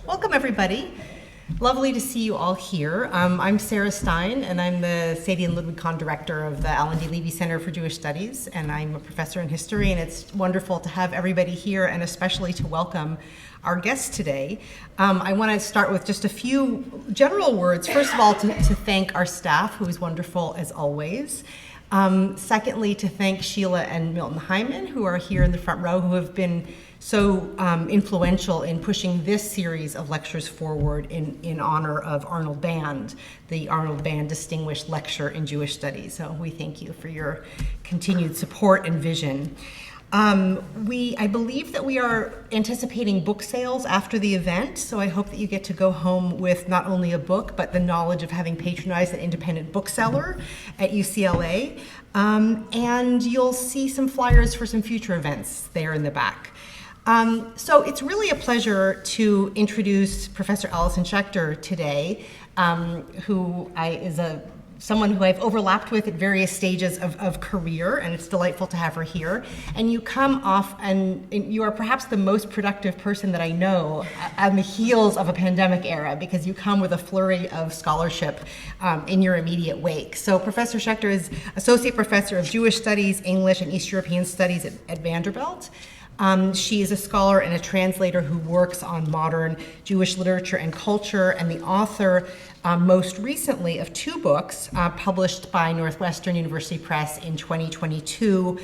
Welcome, everybody. Lovely to see you all here. I'm Sarah Stein, and I'm the Sadie and Ludwig Kahn Director of the Alan D. Leve Center for Jewish Studies, and I'm a professor in history, and it's wonderful to have everybody here, and especially to welcome our guest today. I want to start with just a few general words. First of all, to thank our staff, who is wonderful as always. Secondly, to thank Sheila and Milton Hyman, who are here in the front row, who have been so influential in pushing this series of lectures forward in honor of Arnold Band, the Arnold Band Distinguished Lecture in Jewish Studies. So we thank you for your continued support and vision. I believe that we are anticipating book sales after the event, so I hope that you get to go home with not only a book, but the knowledge of having patronized an independent bookseller at UCLA. And you'll see some flyers for some future events there in the back. So it's really a pleasure to introduce Professor Allison Schachter today, who is someone who I've overlapped with at various stages of career, and it's delightful to have her here. And you come off, and you are perhaps the most productive person that I know on the heels of a pandemic era, because you come with a flurry of scholarship in your immediate wake. So Professor Schachter is Associate Professor of Jewish Studies, English, and East European Studies at Vanderbilt. She is a scholar and a translator who works on modern Jewish literature and culture, and the author most recently of two books published by Northwestern University Press in 2022.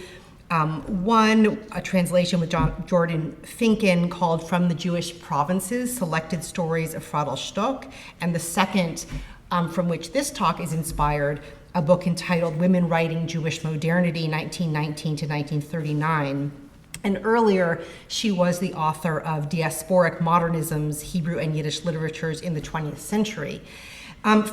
One, a translation with Jordan Finkin called From the Jewish Provinces, Selected Stories of Fradl Shtok, and the second, from which this talk is inspired, a book entitled Women Writing Jewish Modernity, 1919 to 1939. And earlier, she was the author of Diasporic Modernisms, Hebrew and Yiddish Literatures in the 20th Century.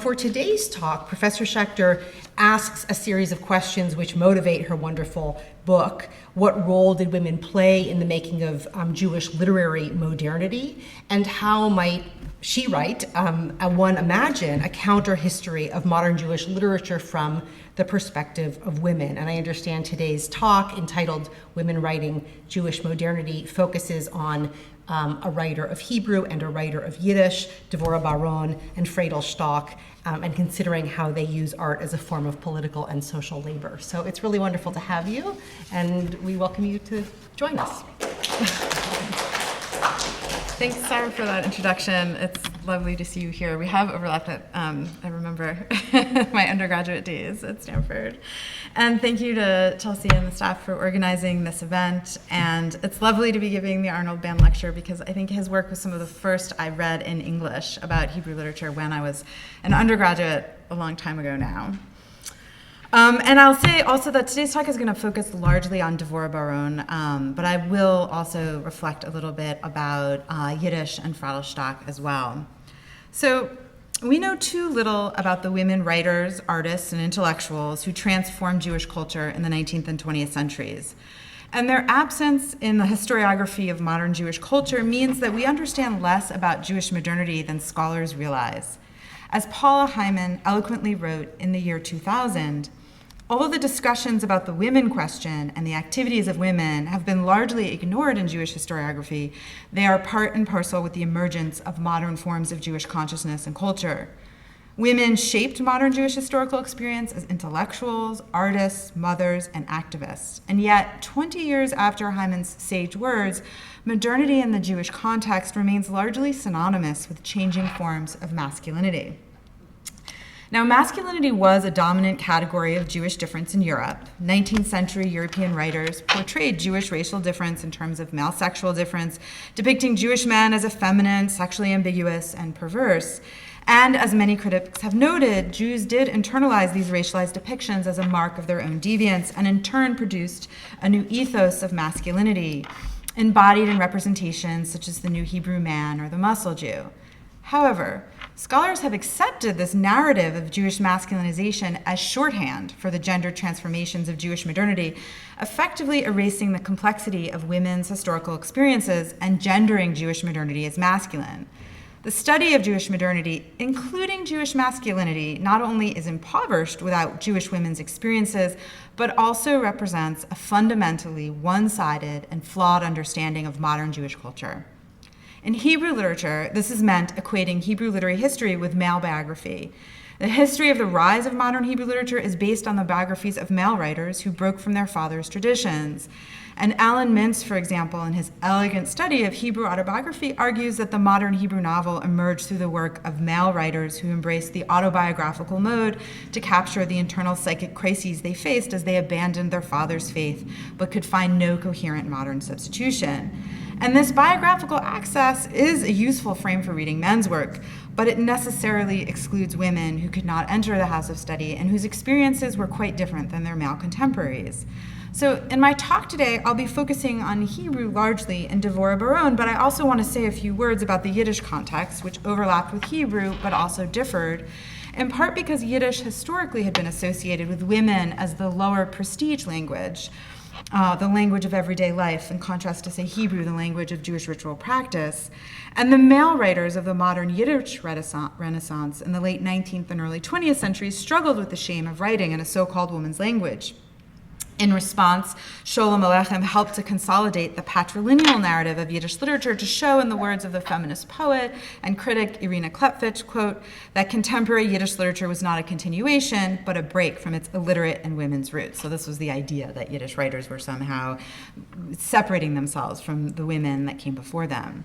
For today's talk, Professor Schachter asks a series of questions which motivate her wonderful book. What role did women play in the making of Jewish literary modernity? And how might she write, one imagine, a counter history of modern Jewish literature from the perspective of women? And I understand today's talk, entitled Women Writing Jewish Modernity, focuses on a writer of Hebrew and a writer of Yiddish, Dvora Baron and Fradl Shtok, and considering how they use art as a form of political and social labor. So it's really wonderful to have you, and we welcome you to join us. Thanks, Sarah, for that introduction. It's lovely to see you here. We have overlapped at, I remember my undergraduate days at Stanford. And thank you to Chelsea and the staff for organizing this event. And it's lovely to be giving the Arnold Band lecture, because I think his work was some of the first I read in English about Hebrew literature when I was an undergraduate a long time ago now. And I'll say also that today's talk is going to focus largely on Dvora Baron, but I will also reflect a little bit about Yiddish and Fradl Shtok as well. So we know too little about the women writers, artists, and intellectuals who transformed Jewish culture in the 19th and 20th centuries. And their absence in the historiography of modern Jewish culture means that we understand less about Jewish modernity than scholars realize. As Paula Hyman eloquently wrote in the year 2000, although the discussions about the women question and the activities of women have been largely ignored in Jewish historiography, they are part and parcel with the emergence of modern forms of Jewish consciousness and culture. Women shaped modern Jewish historical experience as intellectuals, artists, mothers, and activists. And yet, 20 years after Hyman's sage words, modernity in the Jewish context remains largely synonymous with changing forms of masculinity. Now, masculinity was a dominant category of Jewish difference in Europe. 19th century European writers portrayed Jewish racial difference in terms of male sexual difference, depicting Jewish men as effeminate, sexually ambiguous, and perverse. And as many critics have noted, Jews did internalize these racialized depictions as a mark of their own deviance, and in turn produced a new ethos of masculinity, embodied in representations such as the new Hebrew man or the muscle Jew. However, scholars have accepted this narrative of Jewish masculinization as shorthand for the gender transformations of Jewish modernity, effectively erasing the complexity of women's historical experiences and gendering Jewish modernity as masculine. The study of Jewish modernity, including Jewish masculinity, not only is impoverished without Jewish women's experiences, but also represents a fundamentally one-sided and flawed understanding of modern Jewish culture. In Hebrew literature, this is meant equating Hebrew literary history with male biography. The history of the rise of modern Hebrew literature is based on the biographies of male writers who broke from their fathers' traditions. And Alan Mintz, for example, in his elegant study of Hebrew autobiography, argues that the modern Hebrew novel emerged through the work of male writers who embraced the autobiographical mode to capture the internal psychic crises they faced as they abandoned their father's faith, but could find no coherent modern substitution. And this biographical access is a useful frame for reading men's work, but it necessarily excludes women who could not enter the house of study and whose experiences were quite different than their male contemporaries. So in my talk today, I'll be focusing on Hebrew largely and Dvora Baron, but I also want to say a few words about the Yiddish context, which overlapped with Hebrew but also differed, in part because Yiddish historically had been associated with women as the lower prestige language, the language of everyday life, in contrast to, say, Hebrew, the language of Jewish ritual practice. And the male writers of the modern Yiddish Renaissance in the late 19th and early 20th centuries struggled with the shame of writing in a so-called woman's language. In response, Sholem Aleichem helped to consolidate the patrilineal narrative of Yiddish literature to show, in the words of the feminist poet and critic Irina Klepfich, quote, that contemporary Yiddish literature was not a continuation, but a break from its illiterate and women's roots. So this was the idea that Yiddish writers were somehow separating themselves from the women that came before them.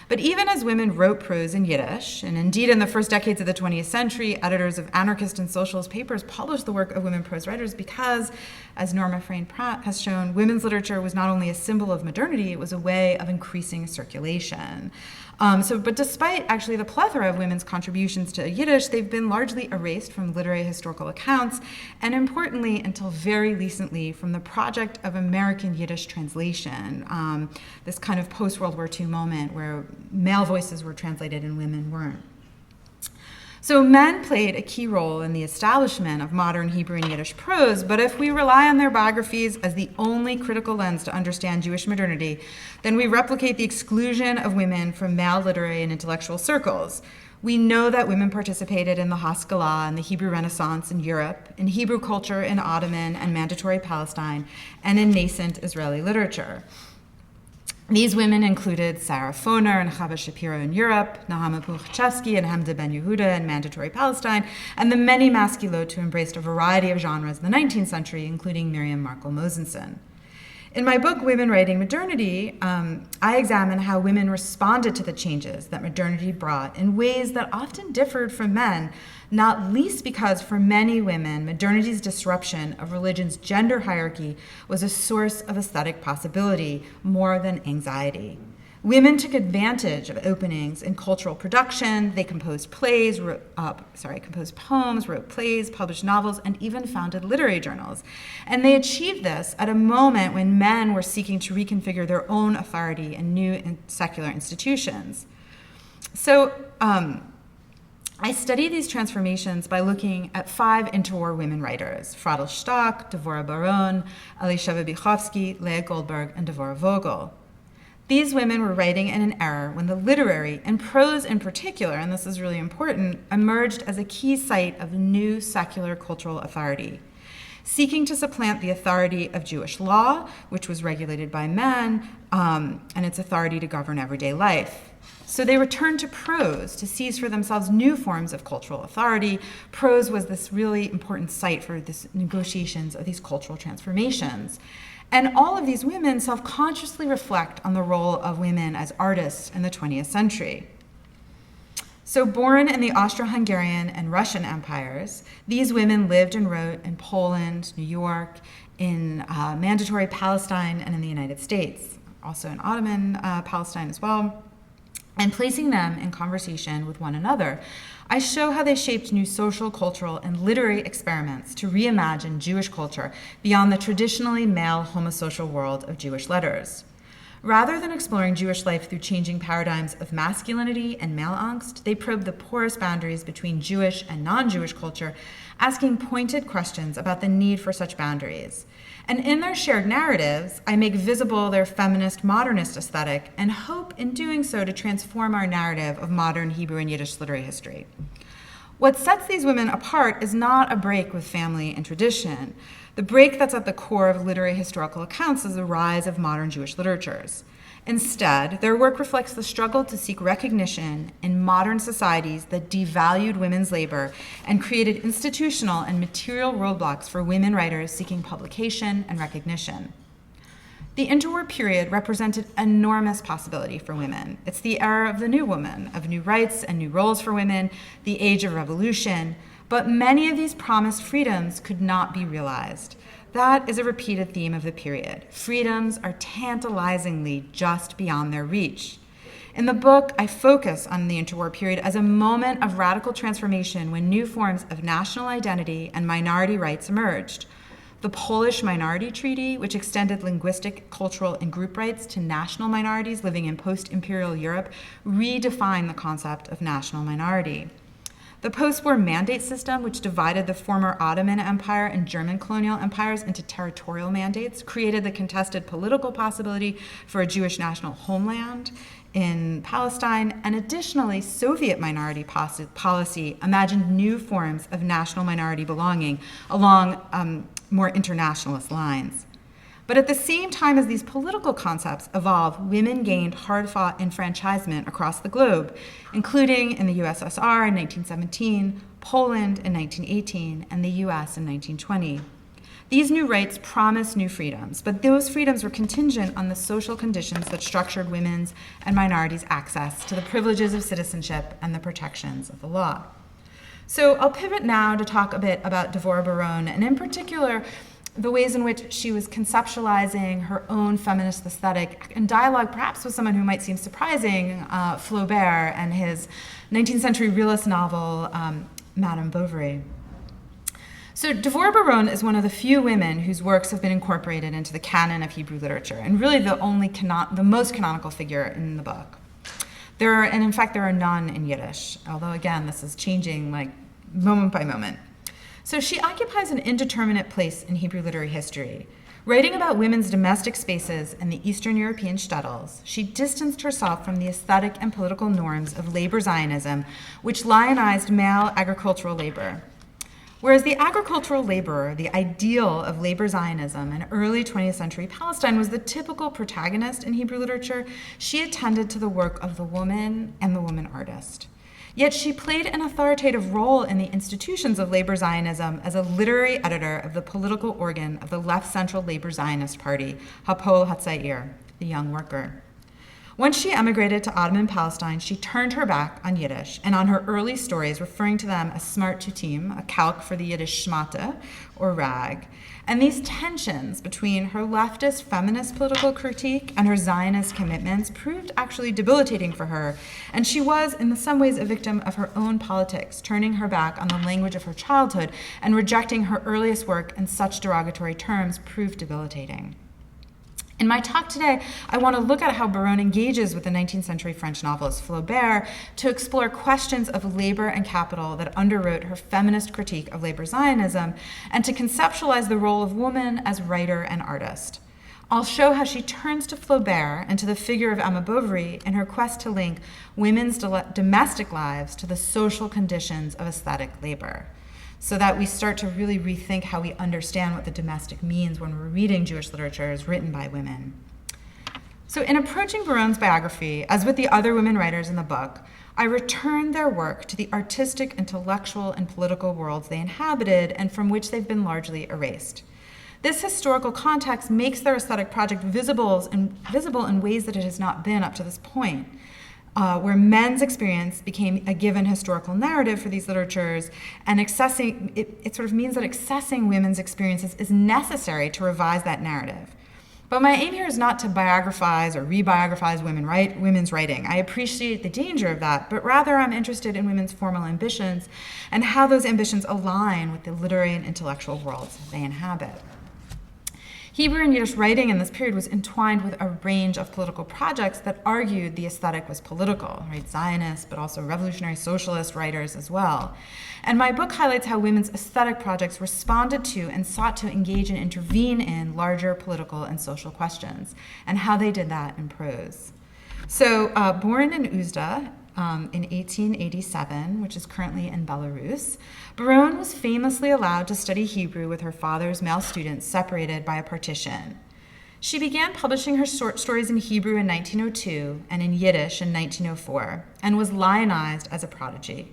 But even as women wrote prose in Yiddish, and indeed in the first decades of the 20th century, editors of anarchist and socialist papers published the work of women prose writers because, as Norma Frayne-Pratt has shown, women's literature was not only a symbol of modernity, it was a way of increasing circulation. But despite actually the plethora of women's contributions to Yiddish, they've been largely erased from literary historical accounts, and importantly, until very recently, from the project of American Yiddish translation, this kind of post-World War II moment where male voices were translated and women weren't. So men played a key role in the establishment of modern Hebrew and Yiddish prose, but if we rely on their biographies as the only critical lens to understand Jewish modernity, then we replicate the exclusion of women from male literary and intellectual circles. We know that women participated in the Haskalah and the Hebrew Renaissance in Europe, in Hebrew culture in Ottoman and Mandatory Palestine, and in nascent Israeli literature. These women included Sarah Foner and Chava Shapiro in Europe, Nahama Puchchevsky and Hamda Ben Yehuda in Mandatory Palestine, and the many masculotes who embraced a variety of genres in the 19th century, including Miriam Markle-Mosenson. In my book, Women Writing Modernity, I examine how women responded to the changes that modernity brought in ways that often differed from men, not least because for many women, modernity's disruption of religion's gender hierarchy was a source of aesthetic possibility more than anxiety. Women took advantage of openings in cultural production. They composed poems, wrote plays, published novels, and even founded literary journals. And they achieved this at a moment when men were seeking to reconfigure their own authority in new and secular institutions. So I study these transformations by looking at 5 interwar women writers: Fradl Shtok, Dvora Baron, Elisheva Bichovsky, Leah Goldberg, and Devorah Vogel. These women were writing in an era when the literary, and prose in particular, and this is really important, emerged as a key site of new secular cultural authority, seeking to supplant the authority of Jewish law, which was regulated by men, and its authority to govern everyday life. So they returned to prose to seize for themselves new forms of cultural authority. Prose was this really important site for this negotiations of these cultural transformations. And all of these women self-consciously reflect on the role of women as artists in the 20th century. So born in the Austro-Hungarian and Russian empires, these women lived and wrote in Poland, New York, in Mandatory Palestine, and in the United States, also in Ottoman Palestine as well. And placing them in conversation with one another, I show how they shaped new social, cultural, and literary experiments to reimagine Jewish culture beyond the traditionally male homosocial world of Jewish letters. Rather than exploring Jewish life through changing paradigms of masculinity and male angst, they probed the porous boundaries between Jewish and non-Jewish culture, asking pointed questions about the need for such boundaries. And in their shared narratives, I make visible their feminist modernist aesthetic and hope in doing so to transform our narrative of modern Hebrew and Yiddish literary history. What sets these women apart is not a break with family and tradition, The break that's at the core of literary historical accounts is the rise of modern Jewish literatures. Instead, their work reflects the struggle to seek recognition in modern societies that devalued women's labor and created institutional and material roadblocks for women writers seeking publication and recognition. The interwar period represented enormous possibility for women. It's the era of the new woman, of new rights and new roles for women, the age of revolution, but many of these promised freedoms could not be realized. That is a repeated theme of the period. Freedoms are tantalizingly just beyond their reach. In the book, I focus on the interwar period as a moment of radical transformation when new forms of national identity and minority rights emerged. The Polish Minority Treaty, which extended linguistic, cultural, and group rights to national minorities living in post-imperial Europe, redefined the concept of national minority. The post-war mandate system, which divided the former Ottoman Empire and German colonial empires into territorial mandates, created the contested political possibility for a Jewish national homeland in Palestine, and additionally, Soviet minority policy imagined new forms of national minority belonging along more internationalist lines. But at the same time as these political concepts evolved, women gained hard-fought enfranchisement across the globe, including in the USSR in 1917, Poland in 1918, and the US in 1920. These new rights promised new freedoms, but those freedoms were contingent on the social conditions that structured women's and minorities' access to the privileges of citizenship and the protections of the law. So I'll pivot now to talk a bit about Dvora Baron, and in particular, the ways in which she was conceptualizing her own feminist aesthetic in dialogue perhaps with someone who might seem surprising, Flaubert and his 19th century realist novel, Madame Bovary. So Dvora Baron is one of the few women whose works have been incorporated into the canon of Hebrew literature, and really the most canonical figure in the book. In fact, there are none in Yiddish, although again, this is changing like moment by moment. So she occupies an indeterminate place in Hebrew literary history. Writing about women's domestic spaces in the Eastern European shtetls, she distanced herself from the aesthetic and political norms of labor Zionism, which lionized male agricultural labor. Whereas the agricultural laborer, the ideal of labor Zionism in early 20th century Palestine, was the typical protagonist in Hebrew literature, she attended to the work of the woman and the woman artist. Yet she played an authoritative role in the institutions of labor Zionism as a literary editor of the political organ of the left-central labor Zionist party, Hapoel Hatzair, the Young Worker. Once she emigrated to Ottoman Palestine, she turned her back on Yiddish and on her early stories, referring to them as smart tutim, a calque for the Yiddish shmata, or rag. And these tensions between her leftist feminist political critique and her Zionist commitments proved actually debilitating for her, and she was, in some ways, a victim of her own politics, turning her back on the language of her childhood and rejecting her earliest work in such derogatory terms proved debilitating. In my talk today, I want to look at how Baron engages with the 19th century French novelist Flaubert to explore questions of labor and capital that underwrote her feminist critique of labor Zionism, and to conceptualize the role of woman as writer and artist. I'll show how she turns to Flaubert and to the figure of Emma Bovary in her quest to link women's domestic lives to the social conditions of aesthetic labor, so that we start to really rethink how we understand what the domestic means when we're reading Jewish literature written by women. So in approaching Baron's biography, as with the other women writers in the book, I returned their work to the artistic, intellectual, and political worlds they inhabited and from which they've been largely erased. This historical context makes their aesthetic project visible in ways that it has not been up to this point. Where men's experience became a given historical narrative for these literatures, and it sort of means that accessing women's experiences is necessary to revise that narrative. But my aim here is not to biographize or re-biographize women's writing. I appreciate the danger of that, but rather I'm interested in women's formal ambitions and how those ambitions align with the literary and intellectual worlds they inhabit. Hebrew and Yiddish writing in this period was entwined with a range of political projects that argued the aesthetic was political, right? Zionists, but also revolutionary socialist writers as well. And my book highlights how women's aesthetic projects responded to and sought to engage and intervene in larger political and social questions, and how they did that in prose. So born in Uzda, in 1887, which is currently in Belarus, Baron was famously allowed to study Hebrew with her father's male students separated by a partition. She began publishing her short stories in Hebrew in 1902 and in Yiddish in 1904, and was lionized as a prodigy.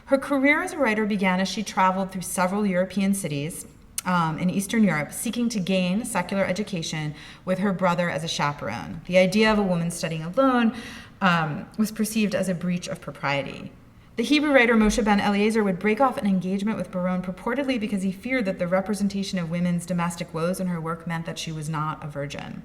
Her career as a writer began as she traveled through several European cities in Eastern Europe, seeking to gain secular education with her brother as a chaperone. The idea of a woman studying alone was perceived as a breach of propriety. The Hebrew writer Moshe ben Eliezer would break off an engagement with Baron purportedly because he feared that the representation of women's domestic woes in her work meant that she was not a virgin.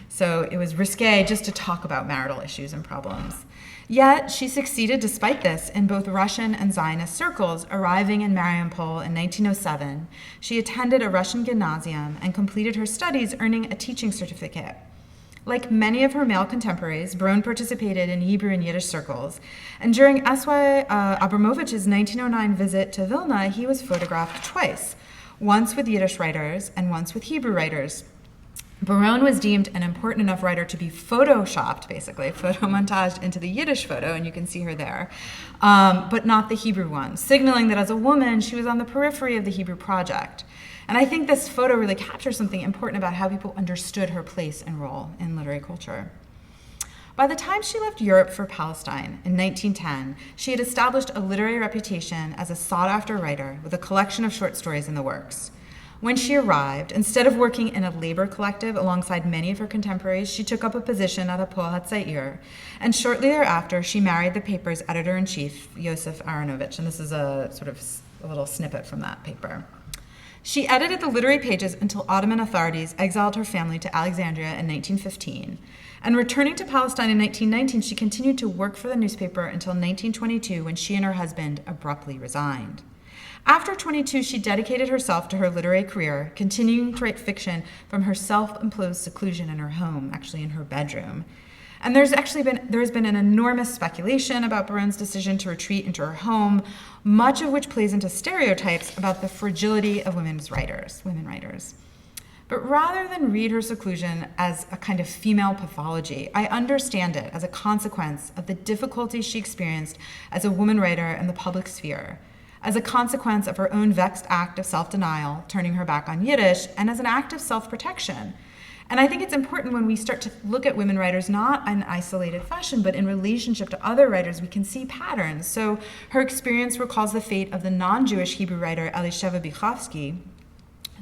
So it was risque just to talk about marital issues and problems. Yet she succeeded despite this in both Russian and Zionist circles. Arriving in Mariupol in 1907, she attended a Russian gymnasium and completed her studies, earning a teaching certificate. Like many of her male contemporaries, Baron participated in Hebrew and Yiddish circles, and during S.Y. Abramovich's 1909 visit to Vilna, he was photographed twice, once with Yiddish writers and once with Hebrew writers. Baron was deemed an important enough writer to be photoshopped, basically, photomontaged into the Yiddish photo, and you can see her there, but not the Hebrew one, signaling that as a woman, she was on the periphery of the Hebrew project. And I think this photo really captures something important about how people understood her place and role in literary culture. By the time she left Europe for Palestine in 1910, she had established a literary reputation as a sought-after writer with a collection of short stories in the works. When she arrived, instead of working in a labor collective alongside many of her contemporaries, she took up a position at Hapoel HaTzair, and shortly thereafter, she married the paper's editor-in-chief, Yosef Aharonovich, and this is a sort of a little snippet from that paper. She edited the literary pages until Ottoman authorities exiled her family to Alexandria in 1915. And returning to Palestine in 1919, she continued to work for the newspaper until 1922, when she and her husband abruptly resigned. After 22, she dedicated herself to her literary career, continuing to write fiction from her self-imposed seclusion in her home, actually in her bedroom. And there has been an enormous speculation about Baron's decision to retreat into her home, much of which plays into stereotypes about the fragility of women writers. But rather than read her seclusion as a kind of female pathology, I understand it as a consequence of the difficulties she experienced as a woman writer in the public sphere, as a consequence of her own vexed act of self-denial, turning her back on Yiddish, and as an act of self-protection. And I think it's important when we start to look at women writers, not in isolated fashion, but in relationship to other writers, we can see patterns. So her experience recalls the fate of the non-Jewish Hebrew writer Elisheva Bichovsky,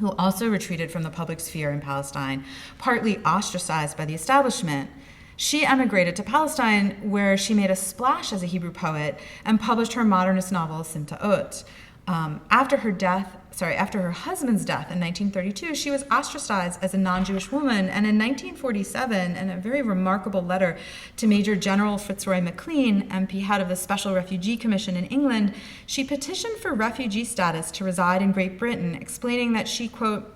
who also retreated from the public sphere in Palestine, partly ostracized by the establishment. She emigrated to Palestine, where she made a splash as a Hebrew poet and published her modernist novel, Simtaot. After her husband's death in 1932, she was ostracized as a non-Jewish woman, and in 1947, in a very remarkable letter to Major General Fitzroy MacLean, MP head of the Special Refugee Commission in England, she petitioned for refugee status to reside in Great Britain, explaining that she, quote,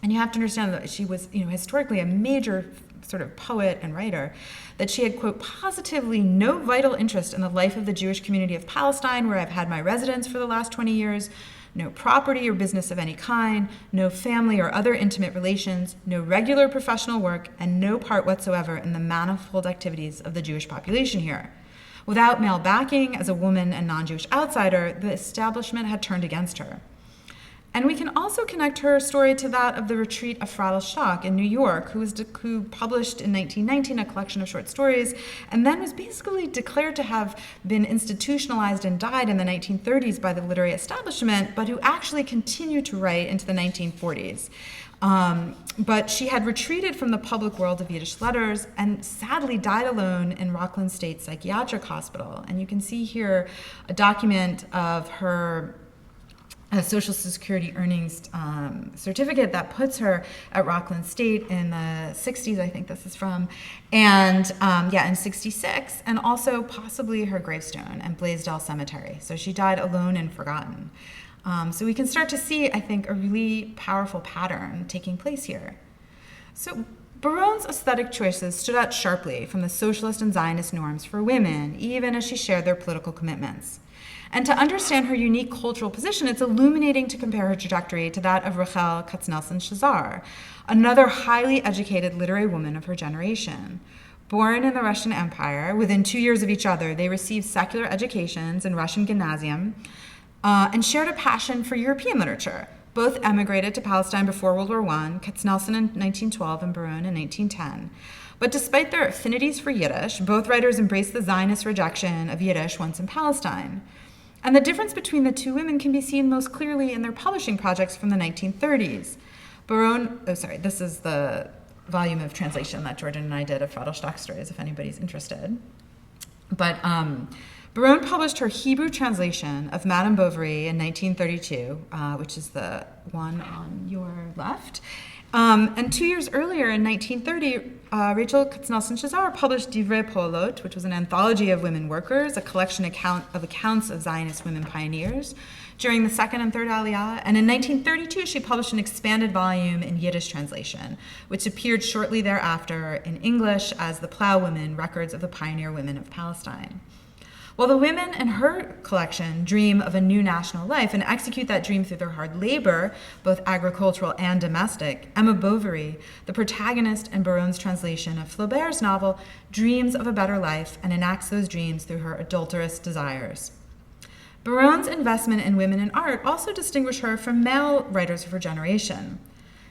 and you have to understand that she was, historically a major sort of poet and writer, that she had, quote, positively no vital interest in the life of the Jewish community of Palestine, where I've had my residence for the last 20 years, no property or business of any kind, no family or other intimate relations, no regular professional work, and no part whatsoever in the manifold activities of the Jewish population here. Without male backing, as a woman and non-Jewish outsider, the establishment had turned against her. And we can also connect her story to that of the retreat of Fradl Shtok in New York, who published in 1919 a collection of short stories, and then was basically declared to have been institutionalized and died in the 1930s by the literary establishment, but who actually continued to write into the 1940s. But she had retreated from the public world of Yiddish letters and sadly died alone in Rockland State Psychiatric Hospital. And you can see here a document of her Social Security earnings certificate that puts her at Rockland State in the 60s, I think this is from, and in 66, and also possibly her gravestone in Blaisdell Cemetery. So she died alone and forgotten. So we can start to see, I think, a really powerful pattern taking place here. So Baron's aesthetic choices stood out sharply from the socialist and Zionist norms for women, even as she shared their political commitments. And to understand her unique cultural position, it's illuminating to compare her trajectory to that of Rachel Katznelson-Shazar, another highly educated literary woman of her generation. Born in the Russian Empire, within 2 years of each other, they received secular educations in Russian gymnasium and shared a passion for European literature. Both emigrated to Palestine before World War I, Katznelson in 1912 and Baron in 1910. But despite their affinities for Yiddish, both writers embraced the Zionist rejection of Yiddish once in Palestine. And the difference between the two women can be seen most clearly in their publishing projects from the 1930s. This is the volume of translation that Jordan and I did of Fradl Shtok stories, if anybody's interested. But Baron published her Hebrew translation of Madame Bovary in 1932, which is the one on your left. And 2 years earlier, in 1930, Rachel Katznelson-Shazar published Divrei Polot, which was an anthology of women workers, a collection of accounts of Zionist women pioneers during the Second and Third Aliyah. And in 1932, she published an expanded volume in Yiddish translation, which appeared shortly thereafter in English as The Plowwomen, Records of the Pioneer Women of Palestine. While the women in her collection dream of a new national life and execute that dream through their hard labor, both agricultural and domestic, Emma Bovary, the protagonist in Baron's translation of Flaubert's novel, dreams of a better life and enacts those dreams through her adulterous desires. Baron's investment in women in art also distinguished her from male writers of her generation.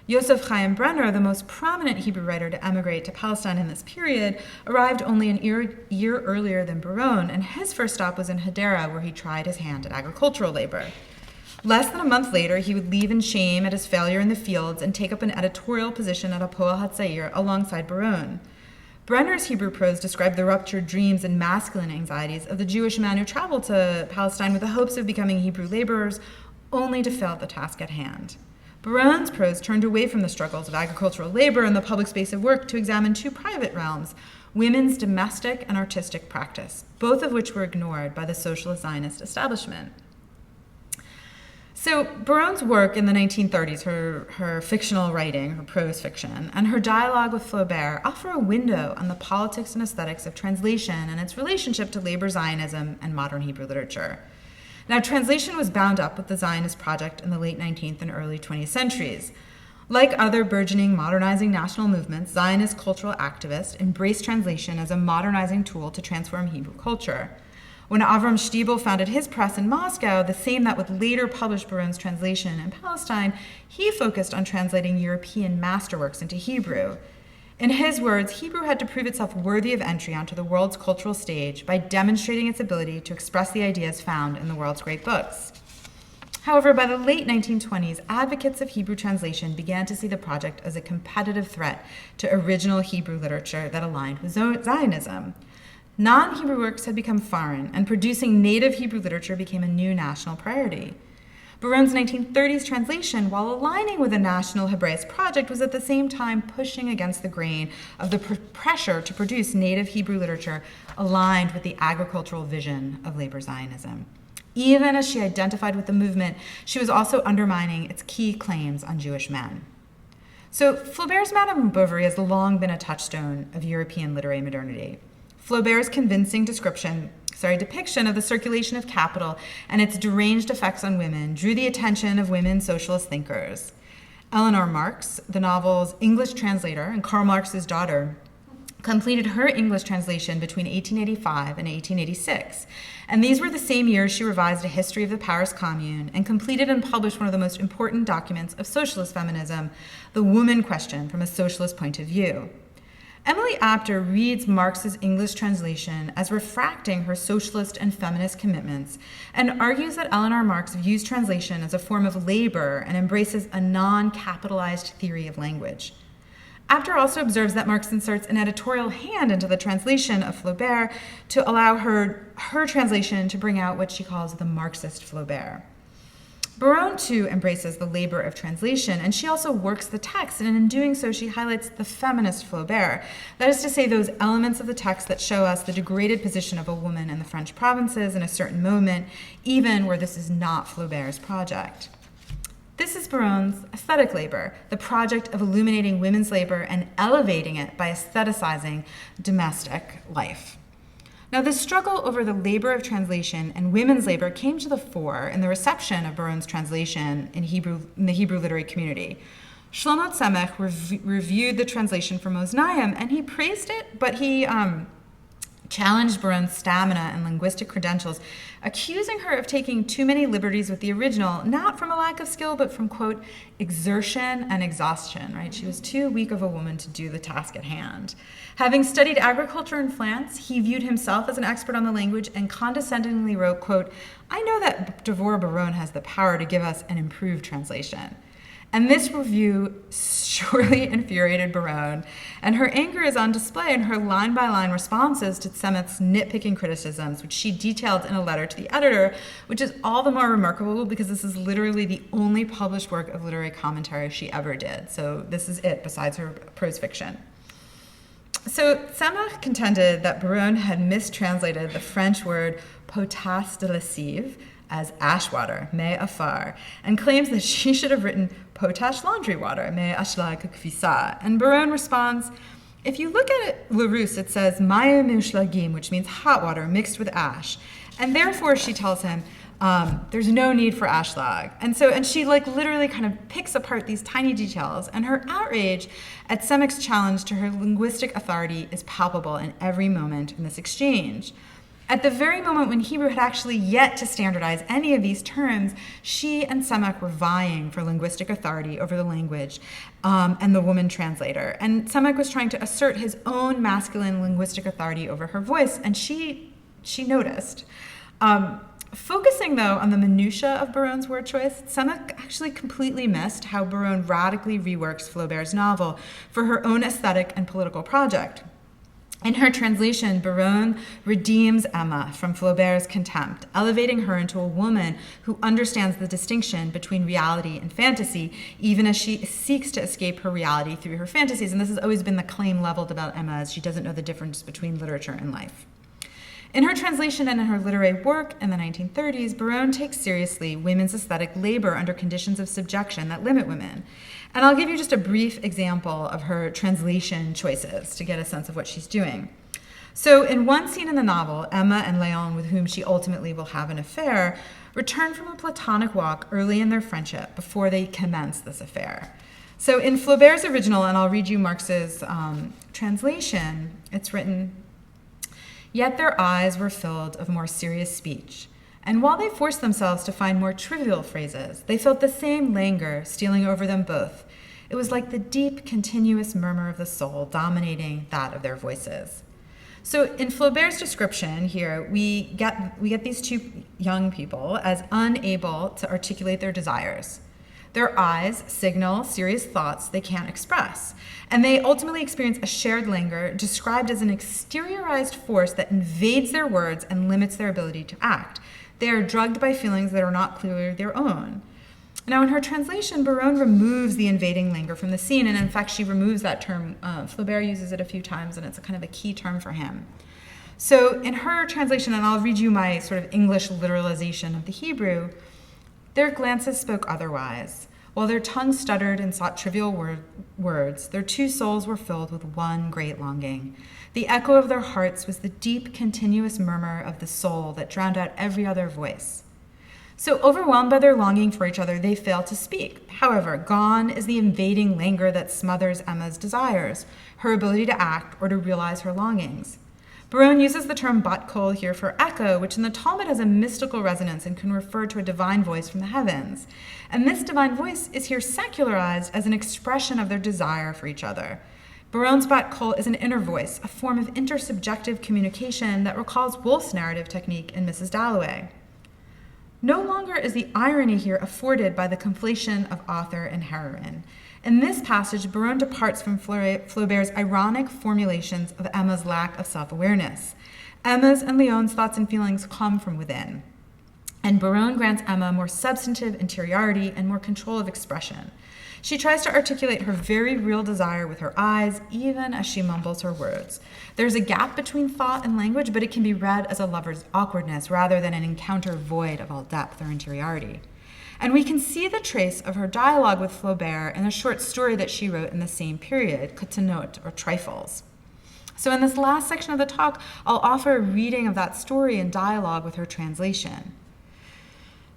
Yosef Chaim Brenner, the most prominent Hebrew writer to emigrate to Palestine in this period, arrived only an year earlier than Baron, and his first stop was in Hadera, where he tried his hand at agricultural labor. Less than a month later, he would leave in shame at his failure in the fields and take up an editorial position at Hapoel Hatzair alongside Baron. Brenner's Hebrew prose described the ruptured dreams and masculine anxieties of the Jewish man who traveled to Palestine with the hopes of becoming Hebrew laborers, only to fail at the task at hand. Baron's prose turned away from the struggles of agricultural labor and the public space of work to examine two private realms, women's domestic and artistic practice, both of which were ignored by the socialist Zionist establishment. So Baron's work in the 1930s, her fictional writing, her prose fiction, and her dialogue with Flaubert offer a window on the politics and aesthetics of translation and its relationship to labor Zionism and modern Hebrew literature. Now, translation was bound up with the Zionist project in the late 19th and early 20th centuries. Like other burgeoning, modernizing national movements, Zionist cultural activists embraced translation as a modernizing tool to transform Hebrew culture. When Avram Stiebel founded his press in Moscow, the same that would later publish Baron's translation in Palestine, he focused on translating European masterworks into Hebrew. In his words, Hebrew had to prove itself worthy of entry onto the world's cultural stage by demonstrating its ability to express the ideas found in the world's great books. However, by the late 1920s, advocates of Hebrew translation began to see the project as a competitive threat to original Hebrew literature that aligned with Zionism. Non-Hebrew works had become foreign, and producing native Hebrew literature became a new national priority. Baron's 1930s translation, while aligning with the national Hebraist project, was at the same time pushing against the grain of the pressure to produce native Hebrew literature aligned with the agricultural vision of labor Zionism. Even as she identified with the movement, she was also undermining its key claims on Jewish men. So Flaubert's Madame Bovary has long been a touchstone of European literary modernity. Flaubert's convincing depiction of the circulation of capital and its deranged effects on women drew the attention of women socialist thinkers. Eleanor Marx, the novel's English translator and Karl Marx's daughter, completed her English translation between 1885 and 1886. And these were the same years she revised a history of the Paris Commune and completed and published one of the most important documents of socialist feminism, The Woman Question from a Socialist Point of View. Emily Apter reads Marx's English translation as refracting her socialist and feminist commitments and argues that Eleanor Marx views translation as a form of labor and embraces a non-capitalized theory of language. Apter also observes that Marx inserts an editorial hand into the translation of Flaubert to allow her translation to bring out what she calls the Marxist Flaubert. Baron, too, embraces the labor of translation, and she also works the text, and in doing so, she highlights the feminist Flaubert. That is to say, those elements of the text that show us the degraded position of a woman in the French provinces in a certain moment, even where this is not Flaubert's project. This is Baron's aesthetic labor, the project of illuminating women's labor and elevating it by aestheticizing domestic life. Now, the struggle over the labor of translation and women's labor came to the fore in the reception of Baron's translation in the Hebrew literary community. Shlomo Tzemach reviewed the translation from Oznaim, and he praised it, but he challenged Baron's stamina and linguistic credentials, accusing her of taking too many liberties with the original, not from a lack of skill, but from, quote, exertion and exhaustion, right? She was too weak of a woman to do the task at hand. Having studied agriculture in France, he viewed himself as an expert on the language and condescendingly wrote, quote, I know that Dvora Baron has the power to give us an improved translation. And this review surely infuriated Baron, and her anger is on display in her line-by-line responses to Tzemach's nitpicking criticisms, which she detailed in a letter to the editor, which is all the more remarkable because this is literally the only published work of literary commentary she ever did. So this is it, besides her prose fiction. So Tzemach contended that Baron had mistranslated the French word potasse de lessive as ash water, me afar, and claims that she should have written potash laundry water, me ashlag kfisa. And Baron responds, if you look at it, Larousse, it says maya mushlagim, which means hot water mixed with ash. And therefore, she tells him, there's no need for ashlag. And she literally kind of picks apart these tiny details, and her outrage at Tzemach's challenge to her linguistic authority is palpable in every moment in this exchange. At the very moment when Hebrew had actually yet to standardize any of these terms, she and Tzemach were vying for linguistic authority over the language and the woman translator. And Tzemach was trying to assert his own masculine linguistic authority over her voice, and she noticed. Focusing, though, on the minutiae of Baron's word choice, Tzemach actually completely missed how Baron radically reworks Flaubert's novel for her own aesthetic and political project. In her translation, Baron redeems Emma from Flaubert's contempt, elevating her into a woman who understands the distinction between reality and fantasy, even as she seeks to escape her reality through her fantasies. And this has always been the claim leveled about Emma, as she doesn't know the difference between literature and life. In her translation and in her literary work in the 1930s, Baron takes seriously women's aesthetic labor under conditions of subjection that limit women. And I'll give you just a brief example of her translation choices to get a sense of what she's doing. So in one scene in the novel, Emma and Léon, with whom she ultimately will have an affair, return from a platonic walk early in their friendship before they commence this affair. So in Flaubert's original, and I'll read you Marx's translation, it's written, yet their eyes were filled of more serious speech. And while they forced themselves to find more trivial phrases, they felt the same languor stealing over them both. It was like the deep, continuous murmur of the soul dominating that of their voices. So in Flaubert's description here, we get these two young people as unable to articulate their desires. Their eyes signal serious thoughts they can't express, and they ultimately experience a shared languor described as an exteriorized force that invades their words and limits their ability to act. They are drugged by feelings that are not clearly their own. Now, in her translation, Baron removes the invading languor from the scene, and in fact, she removes that term. Flaubert uses it a few times, and it's a kind of a key term for him. So in her translation, and I'll read you my sort of English literalization of the Hebrew, their glances spoke otherwise. While their tongues stuttered and sought trivial words, their two souls were filled with one great longing. The echo of their hearts was the deep, continuous murmur of the soul that drowned out every other voice. So overwhelmed by their longing for each other, they fail to speak. However, gone is the invading languor that smothers Emma's desires, her ability to act or to realize her longings. Baron uses the term bat kol here for echo, which in the Talmud has a mystical resonance and can refer to a divine voice from the heavens. And this divine voice is here secularized as an expression of their desire for each other. Baron's bat kol is an inner voice, a form of intersubjective communication that recalls Woolf's narrative technique in Mrs. Dalloway. No longer is the irony here afforded by the conflation of author and heroine. In this passage, Baron departs from Flaubert's ironic formulations of Emma's lack of self-awareness. Emma's and Léon's thoughts and feelings come from within. And Baron grants Emma more substantive interiority and more control of expression. She tries to articulate her very real desire with her eyes, even as she mumbles her words. There's a gap between thought and language, but it can be read as a lover's awkwardness rather than an encounter void of all depth or interiority. And we can see the trace of her dialogue with Flaubert in a short story that she wrote in the same period, Cotonnote, or Trifles. So in this last section of the talk, I'll offer a reading of that story in dialogue with her translation.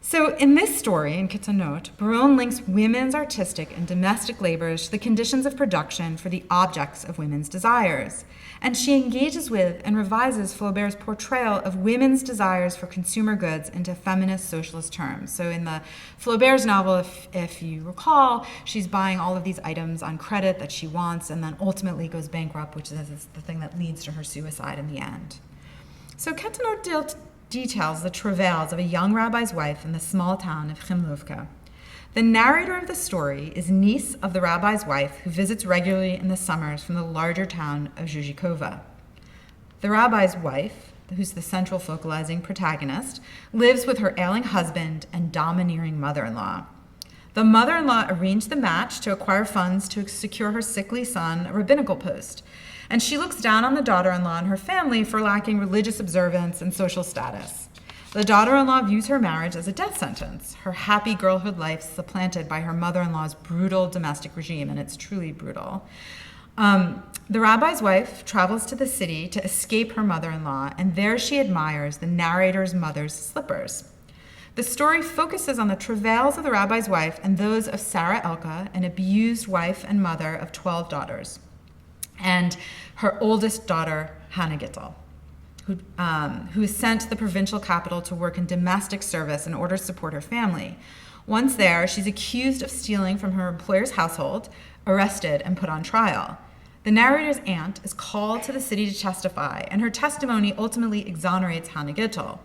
So in this story, in Ketanot, Baron links women's artistic and domestic labors to the conditions of production for the objects of women's desires. And she engages with and revises Flaubert's portrayal of women's desires for consumer goods into feminist socialist terms. So in the Flaubert's novel, if you recall, she's buying all of these items on credit that she wants and then ultimately goes bankrupt, which is the thing that leads to her suicide in the end. So Ketanot details the travails of a young rabbi's wife in the small town of Chimlovka. The narrator of the story is niece of the rabbi's wife who visits regularly in the summers from the larger town of Zhuzhikova. The rabbi's wife, who's the central focalizing protagonist, lives with her ailing husband and domineering mother-in-law. The mother-in-law arranged the match to acquire funds to secure her sickly son a rabbinical post, and she looks down on the daughter-in-law and her family for lacking religious observance and social status. The daughter-in-law views her marriage as a death sentence, her happy girlhood life supplanted by her mother-in-law's brutal domestic regime, and it's truly brutal. The rabbi's wife travels to the city to escape her mother-in-law, and there she admires the narrator's mother's slippers. The story focuses on the travails of the rabbi's wife and those of Sarah Elka, an abused wife and mother of 12 daughters, and her oldest daughter, Hannah Gittel, who is sent to the provincial capital to work in domestic service in order to support her family. Once there, she's accused of stealing from her employer's household, arrested, and put on trial. The narrator's aunt is called to the city to testify, and her testimony ultimately exonerates Hannah Gittel.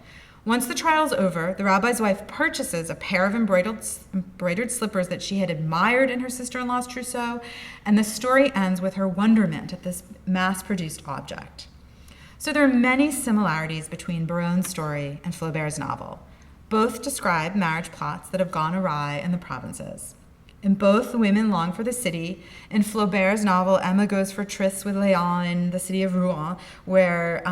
Once the trial is over, the rabbi's wife purchases a pair of embroidered slippers that she had admired in her sister-in-law's trousseau, and the story ends with her wonderment at this mass-produced object. So there are many similarities between Baron's story and Flaubert's novel. Both describe marriage plots that have gone awry in the provinces. In both, the women long for the city. In Flaubert's novel, Emma goes for trysts with Léon in the city of Rouen, where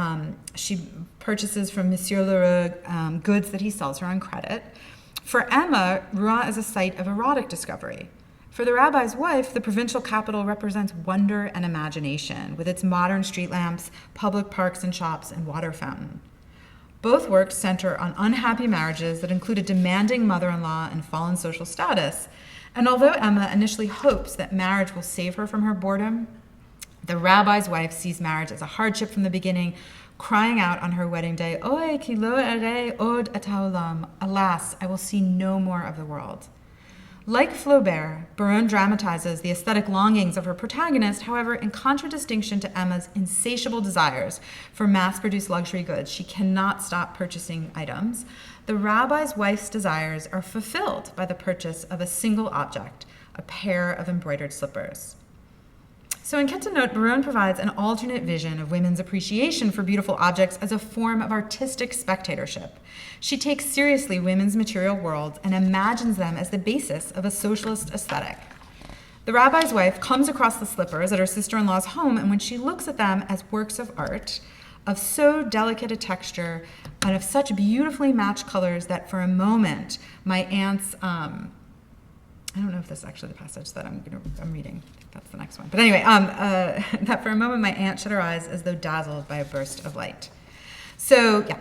she purchases from Monsieur Leroux goods that he sells her on credit. For Emma, Rouen is a site of erotic discovery. For the rabbi's wife, the provincial capital represents wonder and imagination, with its modern street lamps, public parks and shops, and water fountain. Both works center on unhappy marriages that include a demanding mother-in-law and fallen social status. And although Emma initially hopes that marriage will save her from her boredom, the rabbi's wife sees marriage as a hardship from the beginning, crying out on her wedding day, "Oy, ki lo arei od et haolam," alas, I will see no more of the world. Like Flaubert, Baron dramatizes the aesthetic longings of her protagonist. However, in contradistinction to Emma's insatiable desires for mass-produced luxury goods, she cannot stop purchasing items. The rabbi's wife's desires are fulfilled by the purchase of a single object, a pair of embroidered slippers. So in Ketanot, Baron provides an alternate vision of women's appreciation for beautiful objects as a form of artistic spectatorship. She takes seriously women's material worlds and imagines them as the basis of a socialist aesthetic. The rabbi's wife comes across the slippers at her sister-in-law's home, and when she looks at them as works of art, of so delicate a texture and of such beautifully matched colors that for a moment my aunt's, I don't know if this is actually the passage that I'm reading. I think that's the next one. But anyway, that for a moment my aunt shut her eyes as though dazzled by a burst of light. So, yeah,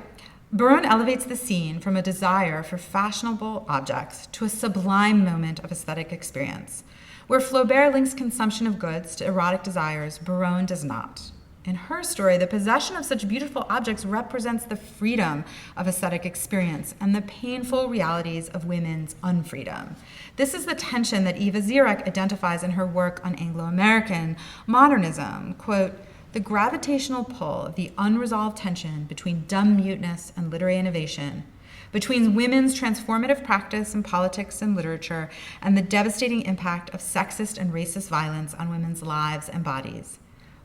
Baron elevates the scene from a desire for fashionable objects to a sublime moment of aesthetic experience. Where Flaubert links consumption of goods to erotic desires, Baron does not. In her story, the possession of such beautiful objects represents the freedom of aesthetic experience and the painful realities of women's unfreedom. This is the tension that Eva Zirek identifies in her work on Anglo-American modernism. Quote, "The gravitational pull of the unresolved tension between dumb muteness and literary innovation, between women's transformative practice in politics and literature, and the devastating impact of sexist and racist violence on women's lives and bodies.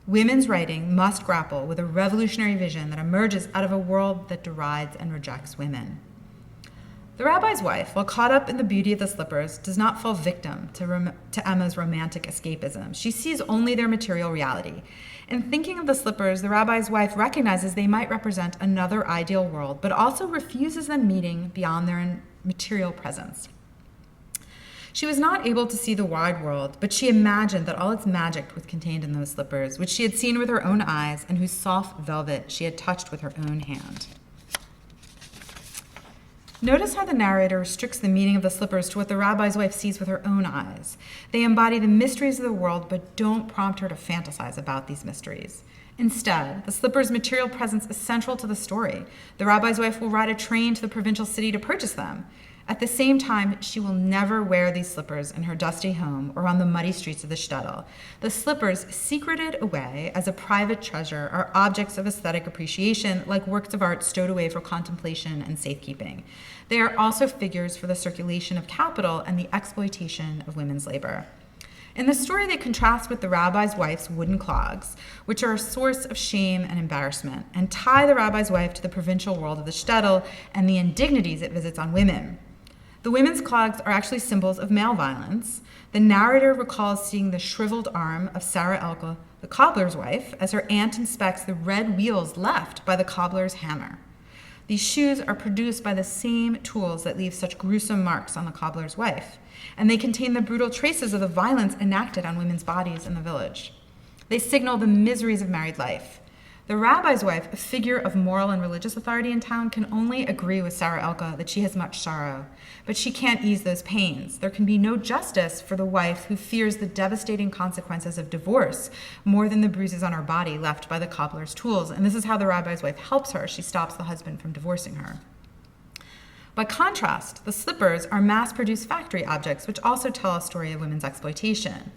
Women's writing must grapple with a revolutionary vision that emerges out of a world that derides and rejects women." The rabbi's wife, while caught up in the beauty of the slippers, does not fall victim to Emma's romantic escapism. She sees only their material reality. In thinking of the slippers, the rabbi's wife recognizes they might represent another ideal world, but also refuses them meeting beyond their material presence. She was not able to see the wide world, but she imagined that all its magic was contained in those slippers, which she had seen with her own eyes and whose soft velvet she had touched with her own hand. Notice how the narrator restricts the meaning of the slippers to what the rabbi's wife sees with her own eyes. They embody the mysteries of the world, but don't prompt her to fantasize about these mysteries. Instead, the slippers' material presence is central to the story. The rabbi's wife will ride a train to the provincial city to purchase them. At the same time, she will never wear these slippers in her dusty home or on the muddy streets of the shtetl. The slippers, secreted away as a private treasure, are objects of aesthetic appreciation, like works of art stowed away for contemplation and safekeeping. They are also figures for the circulation of capital and the exploitation of women's labor. In the story, they contrast with the rabbi's wife's wooden clogs, which are a source of shame and embarrassment, and tie the rabbi's wife to the provincial world of the shtetl and the indignities it visits on women. The women's clogs are actually symbols of male violence. The narrator recalls seeing the shriveled arm of Sarah Elka, the cobbler's wife, as her aunt inspects the red wheels left by the cobbler's hammer. These shoes are produced by the same tools that leave such gruesome marks on the cobbler's wife, and they contain the brutal traces of the violence enacted on women's bodies in the village. They signal the miseries of married life. The rabbi's wife, a figure of moral and religious authority in town, can only agree with Sarah Elka that she has much sorrow, but she can't ease those pains. There can be no justice for the wife who fears the devastating consequences of divorce more than the bruises on her body left by the cobbler's tools, and this is how the rabbi's wife helps her. She stops the husband from divorcing her. By contrast, the slippers are mass-produced factory objects, which also tell a story of women's exploitation.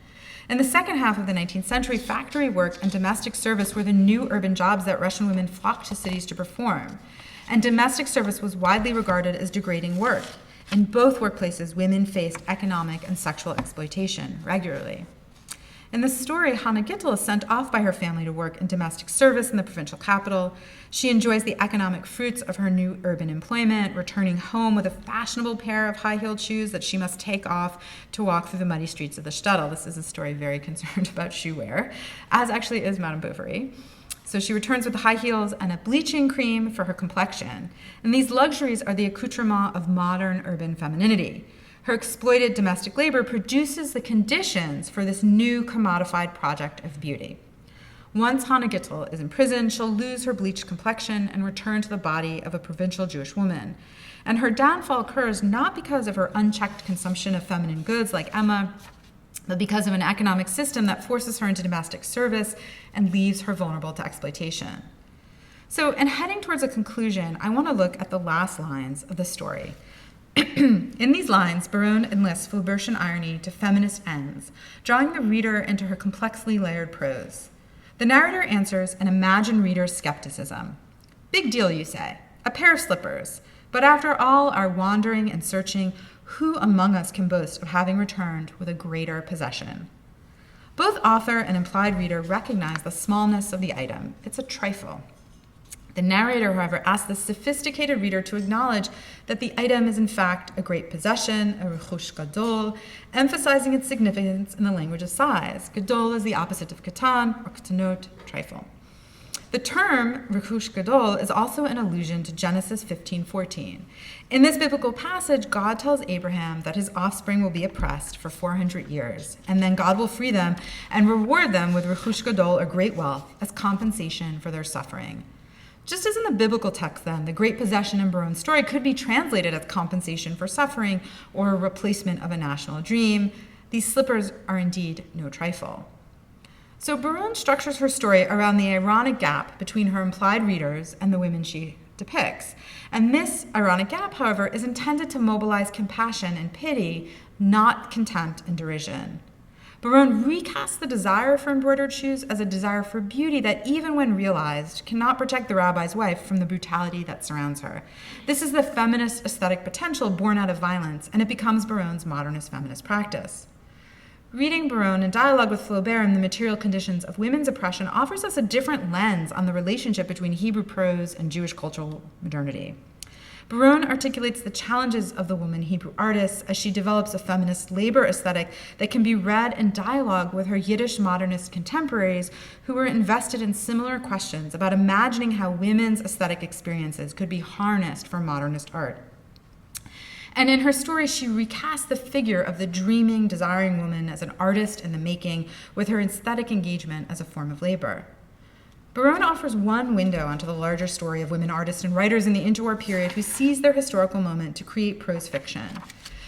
In the second half of the 19th century, factory work and domestic service were the new urban jobs that Russian women flocked to cities to perform. And domestic service was widely regarded as degrading work. In both workplaces, women faced economic and sexual exploitation regularly. In the story, Hannah Gittel is sent off by her family to work in domestic service in the provincial capital. She enjoys the economic fruits of her new urban employment, returning home with a fashionable pair of high-heeled shoes that she must take off to walk through the muddy streets of the shtetl. This is a story very concerned about shoe wear, as actually is Madame Bovary. So she returns with the high heels and a bleaching cream for her complexion. And these luxuries are the accoutrement of modern urban femininity. Her exploited domestic labor produces the conditions for this new commodified project of beauty. Once Hannah Gittel is in prison, she'll lose her bleached complexion and return to the body of a provincial Jewish woman. And her downfall occurs not because of her unchecked consumption of feminine goods like Emma, but because of an economic system that forces her into domestic service and leaves her vulnerable to exploitation. So, in heading towards a conclusion, I want to look at the last lines of the story. In these lines, Baron enlists Flaubertian irony to feminist ends, drawing the reader into her complexly layered prose. The narrator answers an imagined reader's skepticism. Big deal, you say, a pair of slippers, but after all our wandering and searching, who among us can boast of having returned with a greater possession? Both author and implied reader recognize the smallness of the item. It's a trifle. The narrator, however, asks the sophisticated reader to acknowledge that the item is in fact a great possession, a rechush gadol, emphasizing its significance in the language of size. Gadol is the opposite of katan, or katanot, trifle. The term rechush gadol is also an allusion to Genesis 15:14. In this biblical passage, God tells Abraham that his offspring will be oppressed for 400 years, and then God will free them and reward them with rechush gadol, or great wealth, as compensation for their suffering. Just as in the biblical text, then, the great possession in Baron's story could be translated as compensation for suffering or a replacement of a national dream, these slippers are indeed no trifle. So Baron structures her story around the ironic gap between her implied readers and the women she depicts. And this ironic gap, however, is intended to mobilize compassion and pity, not contempt and derision. Baron recasts the desire for embroidered shoes as a desire for beauty that, even when realized, cannot protect the rabbi's wife from the brutality that surrounds her. This is the feminist aesthetic potential born out of violence, and it becomes Baron's modernist feminist practice. Reading Baron in dialogue with Flaubert and the material conditions of women's oppression offers us a different lens on the relationship between Hebrew prose and Jewish cultural modernity. Baron articulates the challenges of the woman Hebrew artist as she develops a feminist labor aesthetic that can be read in dialogue with her Yiddish modernist contemporaries who were invested in similar questions about imagining how women's aesthetic experiences could be harnessed for modernist art. And in her story, she recasts the figure of the dreaming, desiring woman as an artist in the making, with her aesthetic engagement as a form of labor. Baron offers one window onto the larger story of women artists and writers in the interwar period who seized their historical moment to create prose fiction.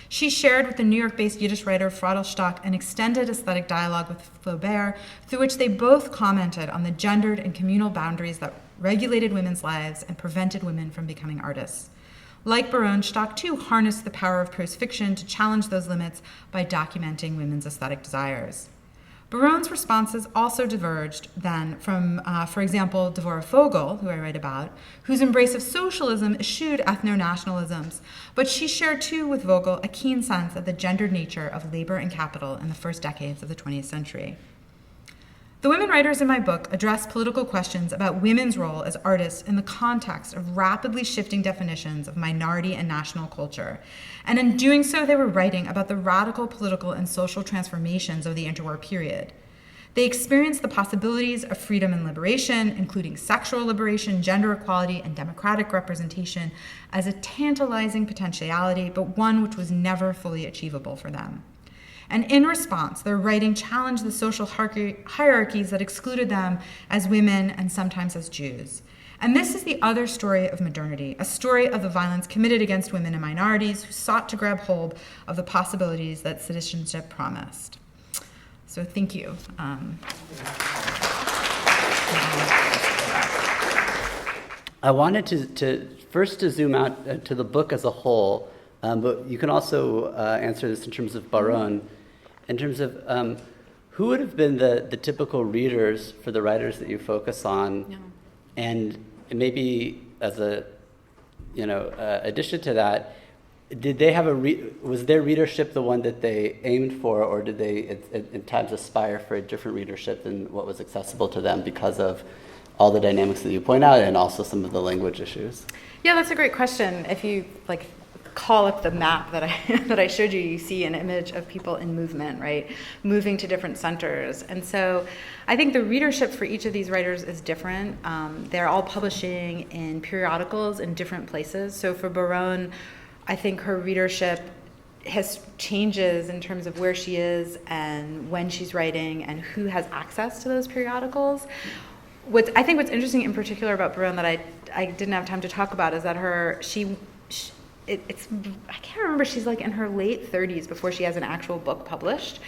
She shared with the New York-based Yiddish writer Fradl Shtok an extended aesthetic dialogue with Flaubert, through which they both commented on the gendered and communal boundaries that regulated women's lives and prevented women from becoming artists. Like Baron, Shtok too harnessed the power of prose fiction to challenge those limits by documenting women's aesthetic desires. Baron's responses also diverged then from, for example, Dvora Baron, who I write about, whose embrace of socialism eschewed ethno-nationalisms, but she shared too with Vogel a keen sense of the gendered nature of labor and capital in the first decades of the 20th century. The women writers in my book address political questions about women's role as artists in the context of rapidly shifting definitions of minority and national culture. And in doing so, they were writing about the radical political and social transformations of the interwar period. They experienced the possibilities of freedom and liberation, including sexual liberation, gender equality, and democratic representation, as a tantalizing potentiality, but one which was never fully achievable for them. And in response, their writing challenged the social hierarchies that excluded them as women and sometimes as Jews. And this is the other story of modernity, a story of the violence committed against women and minorities who sought to grab hold of the possibilities that citizenship promised. So thank you. I wanted to first to zoom out to the book as a whole, but you can also answer this in terms of Baron, in terms of who would have been the typical readers for the writers that you focus on, Yeah. and maybe as a addition to that, did they have was their readership the one that they aimed for, or did they at times aspire for a different readership than what was accessible to them because of all the dynamics that you point out and also some of the language issues? Yeah, that's a great question. If you call up the map that I showed you, you see an image of people in movement, right? Moving to different centers. And so I think the readership for each of these writers is different. They're all publishing in periodicals in different places. So for Baron, I think her readership changes in terms of where she is and when she's writing and who has access to those periodicals. I think what's interesting in particular about Baron that I didn't have time to talk about is that I can't remember, she's in her late 30s before she has an actual book published,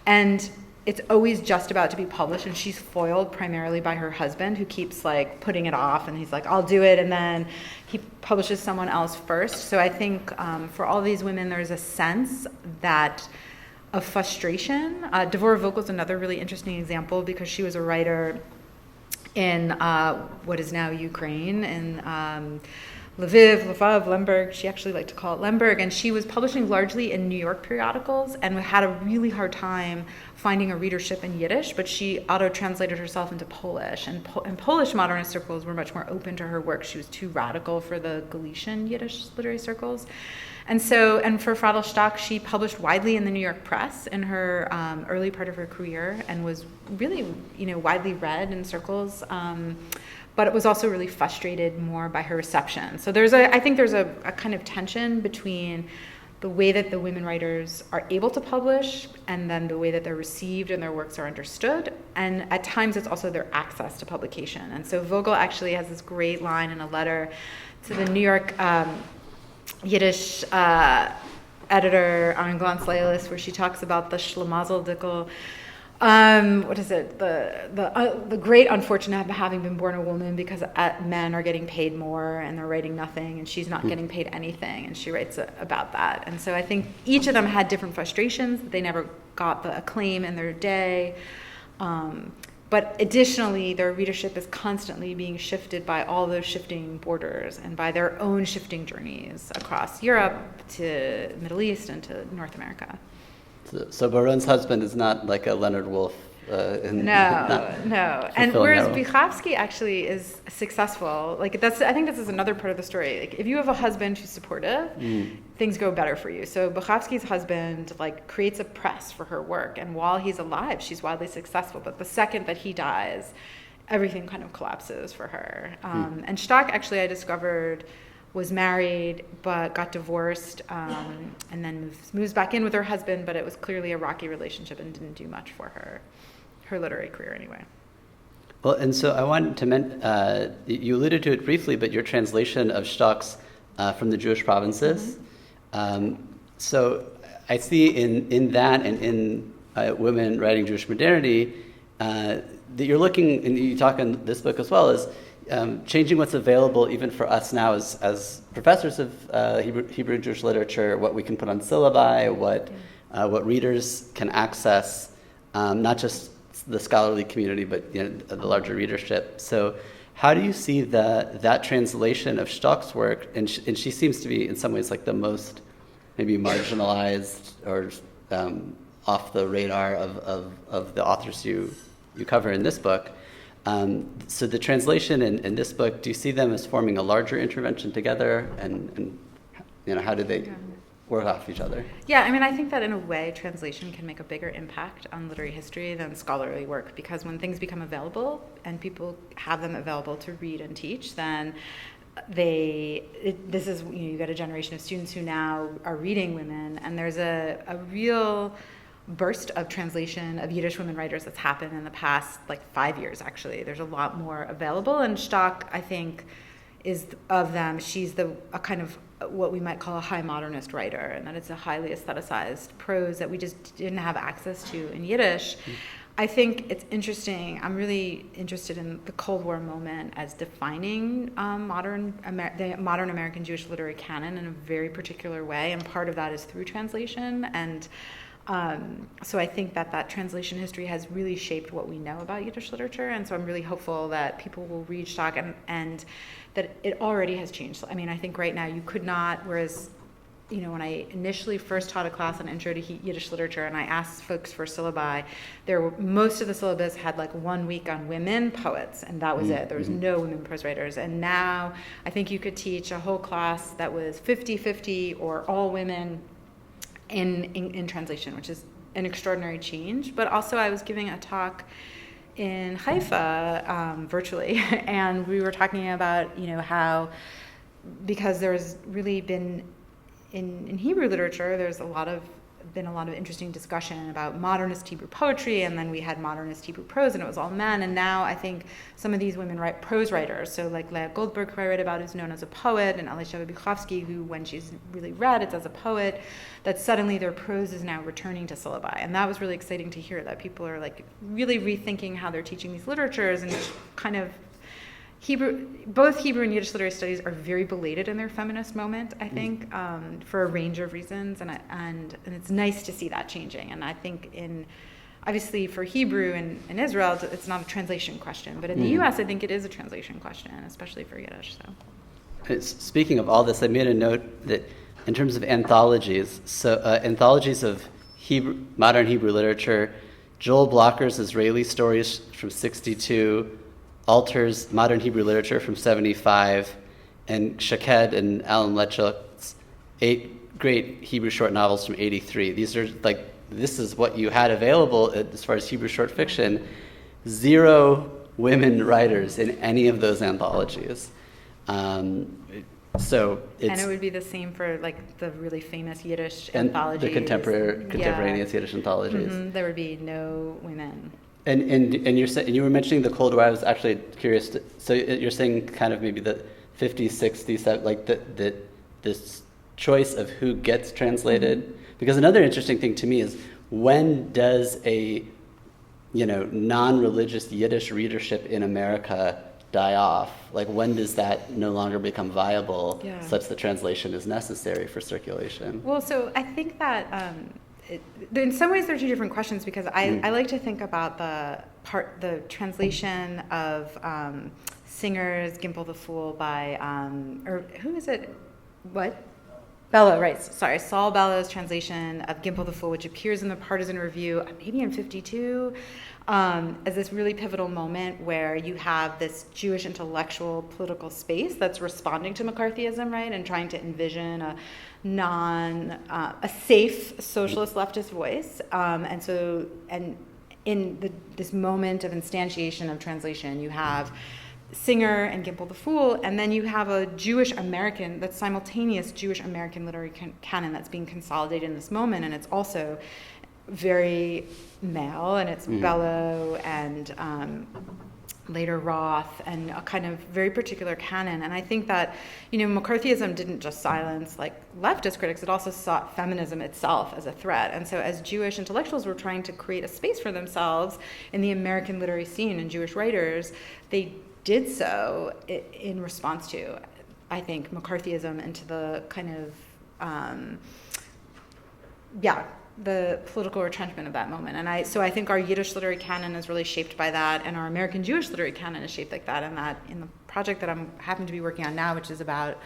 and it's always just about to be published, and she's foiled primarily by her husband, who keeps putting it off, and he's I'll do it, and then he publishes someone else first. So I think for all these women there's a sense of frustration. Devorah Baron's another really interesting example because she was a writer in what is now Ukraine, in Lviv, Lemberg, she actually liked to call it Lemberg, and she was publishing largely in New York periodicals and had a really hard time finding a readership in Yiddish, but she auto-translated herself into Polish, and Polish modernist circles were much more open to her work. She was too radical for the Galician Yiddish literary circles. And for Fradl Shtok, she published widely in the New York press in her early part of her career and was really, widely read in circles. But it was also really frustrated more by her reception. So I think there's a kind of tension between the way that the women writers are able to publish and then the way that they're received and their works are understood. And at times it's also their access to publication. And so Vogel actually has this great line in a letter to the New York Yiddish editor, Arnold, where she talks about the Schlamazel-Dickel, the great unfortunate of having been born a woman, because men are getting paid more and they're writing nothing, and she's not getting paid anything, and she writes about that. And so I think each of them had different frustrations. They never got the acclaim in their day. But additionally, their readership is constantly being shifted by all those shifting borders and by their own shifting journeys across Europe to the Middle East and to North America. So Baron's husband is not like a Leonard Woolf. No. And whereas Bychowski actually is successful, I think this is another part of the story. If you have a husband who's supportive, things go better for you. So Bychowski's husband creates a press for her work, and while he's alive, she's wildly successful. But the second that he dies, everything kind of collapses for her. And Shtok, actually, I discovered, was married but got divorced, and then moves back in with her husband, but it was clearly a rocky relationship and didn't do much for her literary career anyway. Well, and so I wanted to you alluded to it briefly, but your translation of Shtok's from the Jewish provinces. So I see in that and in Women Writing Jewish Modernity that you're looking, and you talk in this book as well, as changing what's available even for us now as professors of Hebrew Jewish literature, what we can put on syllabi, what readers can access, not just the scholarly community, but the larger readership. So how do you see that translation of Shtok's work, and she seems to be in some ways like the most maybe marginalized or off the radar of the authors you cover in this book. So the translation in this book, do you see them as forming a larger intervention together, and how do they work off each other? Yeah, I mean, I think that in a way, translation can make a bigger impact on literary history than scholarly work, because when things become available and people have them available to read and teach, then you get a generation of students who now are reading women, and there's a real burst of translation of Yiddish women writers that's happened in the past 5 years, actually. There's a lot more available, and Shtok, I think, is of them, she's a kind of what we might call a high modernist writer, and that it's a highly aestheticized prose that we just didn't have access to in Yiddish. I think it's interesting. I'm really interested in the Cold War moment as defining the modern American Jewish literary canon in a very particular way, and part of that is through translation. And so I think that translation history has really shaped what we know about Yiddish literature, and so I'm really hopeful that people will read Shtok and that it already has changed. I mean, I think right now you could not, whereas when I initially first taught a class on Intro to Yiddish Literature and I asked folks for syllabi, most of the syllabus had 1 week on women poets, and that was it. There was no women prose writers. And now I think you could teach a whole class that was 50-50 or all women in translation, which is an extraordinary change. But also I was giving a talk in Haifa virtually, and we were talking about how, because there's really been in Hebrew literature, there's been a lot of interesting discussion about modernist Hebrew poetry, and then we had modernist Hebrew prose, and it was all men. And now I think some of these women write prose writers, so like Leah Goldberg, who I read about, who's known as a poet, and Elisheva Bichovsky, who when she's really read, it's as a poet, that suddenly their prose is now returning to syllabi. And that was really exciting to hear, that people are really rethinking how they're teaching these literatures, and kind of both Hebrew and Yiddish literary studies are very belated in their feminist moment, I think, for a range of reasons, and it's nice to see that changing. And I think obviously for Hebrew in Israel, it's not a translation question, but in the U.S., I think it is a translation question, especially for Yiddish. So, speaking of all this, I made a note that in terms of anthologies, anthologies of modern Hebrew literature, Joel Blocker's Israeli Stories from '62. Alter's Modern Hebrew Literature from '75, and Shaked and Alan Lechuk's 8 great Hebrew short novels from '83. These are this is what you had available as far as Hebrew short fiction. 0 women writers in any of those anthologies. So and it would be the same for the really famous Yiddish anthologies. The contemporaneous Yiddish anthologies. There would be no women. And you were mentioning the Cold War. I was actually curious. So you're saying kind of maybe the 50s, 60s, this choice of who gets translated. Because another interesting thing to me is, when does a non-religious Yiddish readership in America die off? When does that no longer become viable, such that translation is necessary for circulation? Well, so I think that. In some ways, they're two different questions, because I like to think about the translation of Singer's Gimple the Fool by, or who is it? What? Bellow, right. Sorry, Saul Bellow's translation of Gimple the Fool, which appears in the Partisan Review, maybe in '52, as this really pivotal moment where you have this Jewish intellectual political space that's responding to McCarthyism, right, and trying to envision a safe socialist leftist voice, and in this moment of instantiation of translation, you have Singer and Gimple the Fool, and then you have a Jewish American, that simultaneous Jewish American literary canon that's being consolidated in this moment, and it's also very male, and it's Bellow and later Roth, and a kind of very particular canon. And I think that, McCarthyism didn't just silence like leftist critics, it also sought feminism itself as a threat. And so as Jewish intellectuals were trying to create a space for themselves in the American literary scene and Jewish writers, they did so in response to, I think, McCarthyism and to the kind of, the political retrenchment of that moment. And so I think our Yiddish literary canon is really shaped by that, and our American Jewish literary canon is shaped like that. And that in the project that I'm happen to be working on now, which is about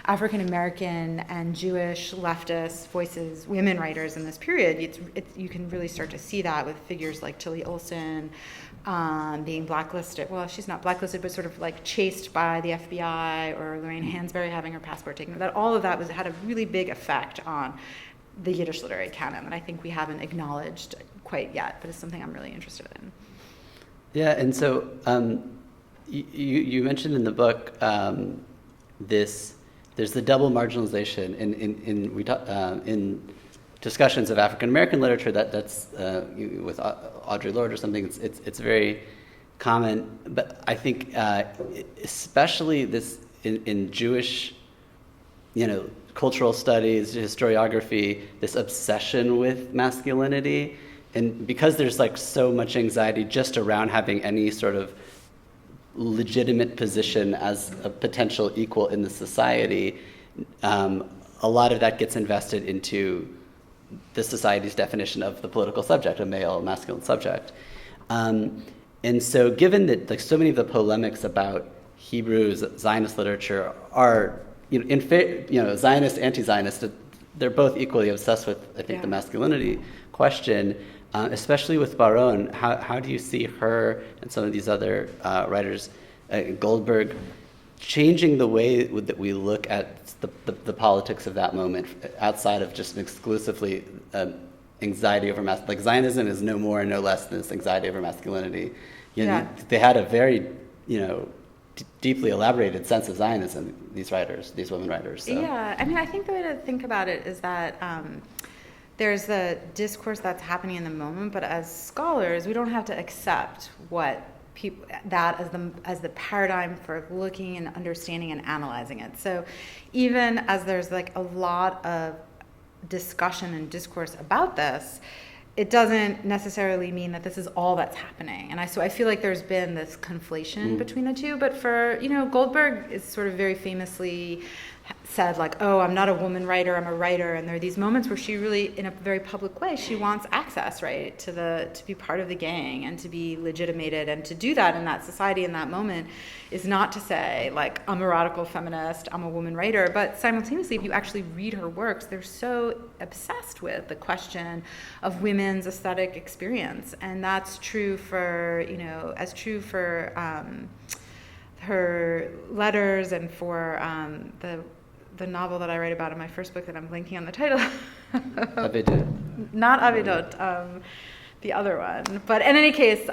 African American and Jewish leftist voices, women writers in this period, you can really start to see that with figures like Tilly Olson being blacklisted. Well, she's not blacklisted, but sort of like chased by the FBI, or Lorraine Hansberry having her passport taken. That all of that had a really big effect on the Yiddish literary canon that I think we haven't acknowledged quite yet, but it's something I'm really interested in. Yeah, and so you mentioned in the book there's the double marginalization in discussions of African American literature that's with Audre Lorde or something. It's very common, but I think especially this in Jewish, cultural studies, historiography, this obsession with masculinity. And because there's like so much anxiety just around having any sort of legitimate position as a potential equal in the society, a lot of that gets invested into the society's definition of the political subject, a male masculine subject. And so given that like so many of the polemics about Hebrew Zionist literature are Zionist, anti-Zionist, they're both equally obsessed with, I think, the masculinity question, especially with Baron. How do you see her and some of these other writers, Goldberg, changing the way that we look at the politics of that moment outside of just an exclusively anxiety over like Zionism is no more and no less than this anxiety over masculinity. They had a very, deeply elaborated sense of Zionism, these women writers. So. Yeah, I mean, I think the way to think about it is that there's the discourse that's happening in the moment, but as scholars, we don't have to accept what that as the paradigm for looking and understanding and analyzing it. So even as there's like a lot of discussion and discourse about this, it doesn't necessarily mean that this is all that's happening. And so I feel like there's been this conflation between the two. But for, Goldberg is sort of very famously said like, oh, I'm not a woman writer, I'm a writer. And there are these moments where she really, in a very public way, she wants access, right, to be part of the gang and to be legitimated. And to do that in that society in that moment is not to say like, I'm a radical feminist, I'm a woman writer. But simultaneously, if you actually read her works, they're so obsessed with the question of women's aesthetic experience. And that's true for, her letters and for the novel that I write about in my first book that I'm blanking on the title. Not Avedot, the other one. But in any case,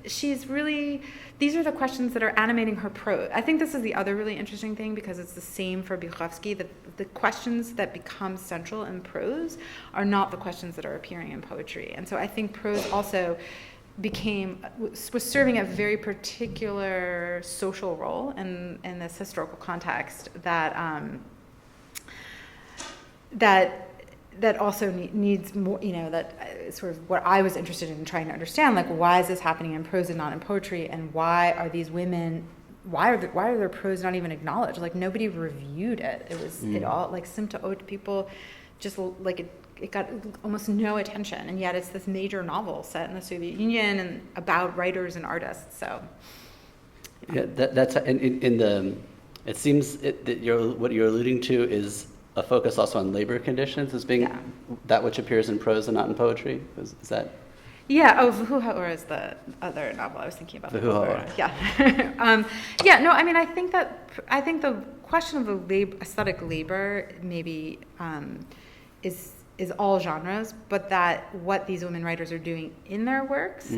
she's really, these are the questions that are animating her prose. I think this is the other really interesting thing because it's the same for Buchowski, that the questions that become central in prose are not the questions that are appearing in poetry. And so I think prose also was serving a very particular social role in this historical context that also needs more, that sort of what I was interested in trying to understand, like why is this happening in prose and not in poetry, and why are these women, why are their prose not even acknowledged? Like nobody reviewed it. It was it all like Simta Ot, people just like it got almost no attention, and yet it's this major novel set in the Soviet Union and about writers and artists. So, yeah, that's in the. It seems that what you're alluding to is a focus also on labor conditions as being that which appears in prose and not in poetry. Is that? Yeah. Oh, V'hu is the other novel I was thinking about. V'hu. Yeah. Yeah. No. I mean, I think the question of the aesthetic labor maybe is all genres, but that what these women writers are doing in their works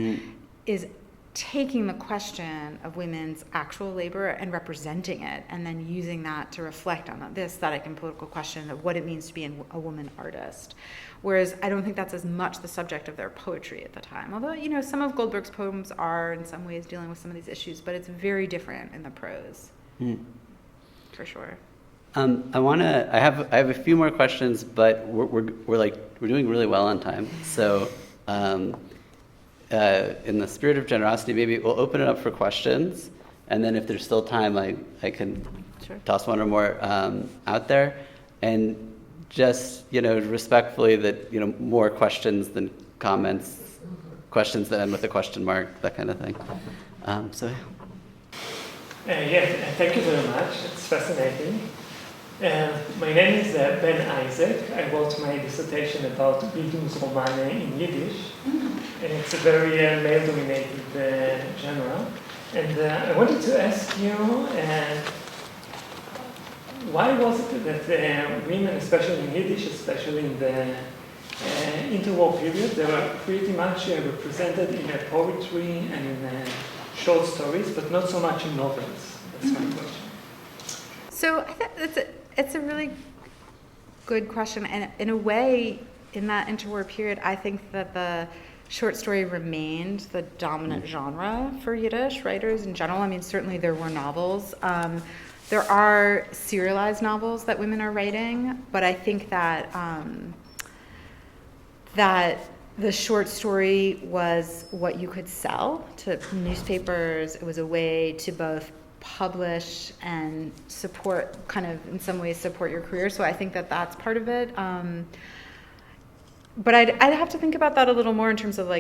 is taking the question of women's actual labor and representing it, and then using that to reflect on this aesthetic and political question of what it means to be a woman artist. Whereas I don't think that's as much the subject of their poetry at the time. Although, some of Goldberg's poems are in some ways dealing with some of these issues, but it's very different in the prose, for sure. I have a few more questions, but we're doing really well on time. So, in the spirit of generosity, maybe we'll open it up for questions, and then if there's still time, I can toss one or more out there, and just respectfully that more questions than comments, questions that end with a question mark, that kind of thing. Yes, thank you very much. It's fascinating. My name is Ben Isaac. I wrote my dissertation about Bildungsromane in Yiddish, and it's a very male-dominated genre. And I wanted to ask you, why was it that women, especially in Yiddish, especially in the interwar period, they were pretty much represented in poetry and in short stories, but not so much in novels? That's my question. So I think it's a really good question, and in a way, in that interwar period, I think that the short story remained the dominant genre for Yiddish writers in general. I mean, certainly there were novels. There are serialized novels that women are writing, but I think that that the short story was what you could sell to newspapers. It was a way to both publish and support, kind of in some ways support your career. So I think that that's part of it. But I'd have to think about that a little more in terms of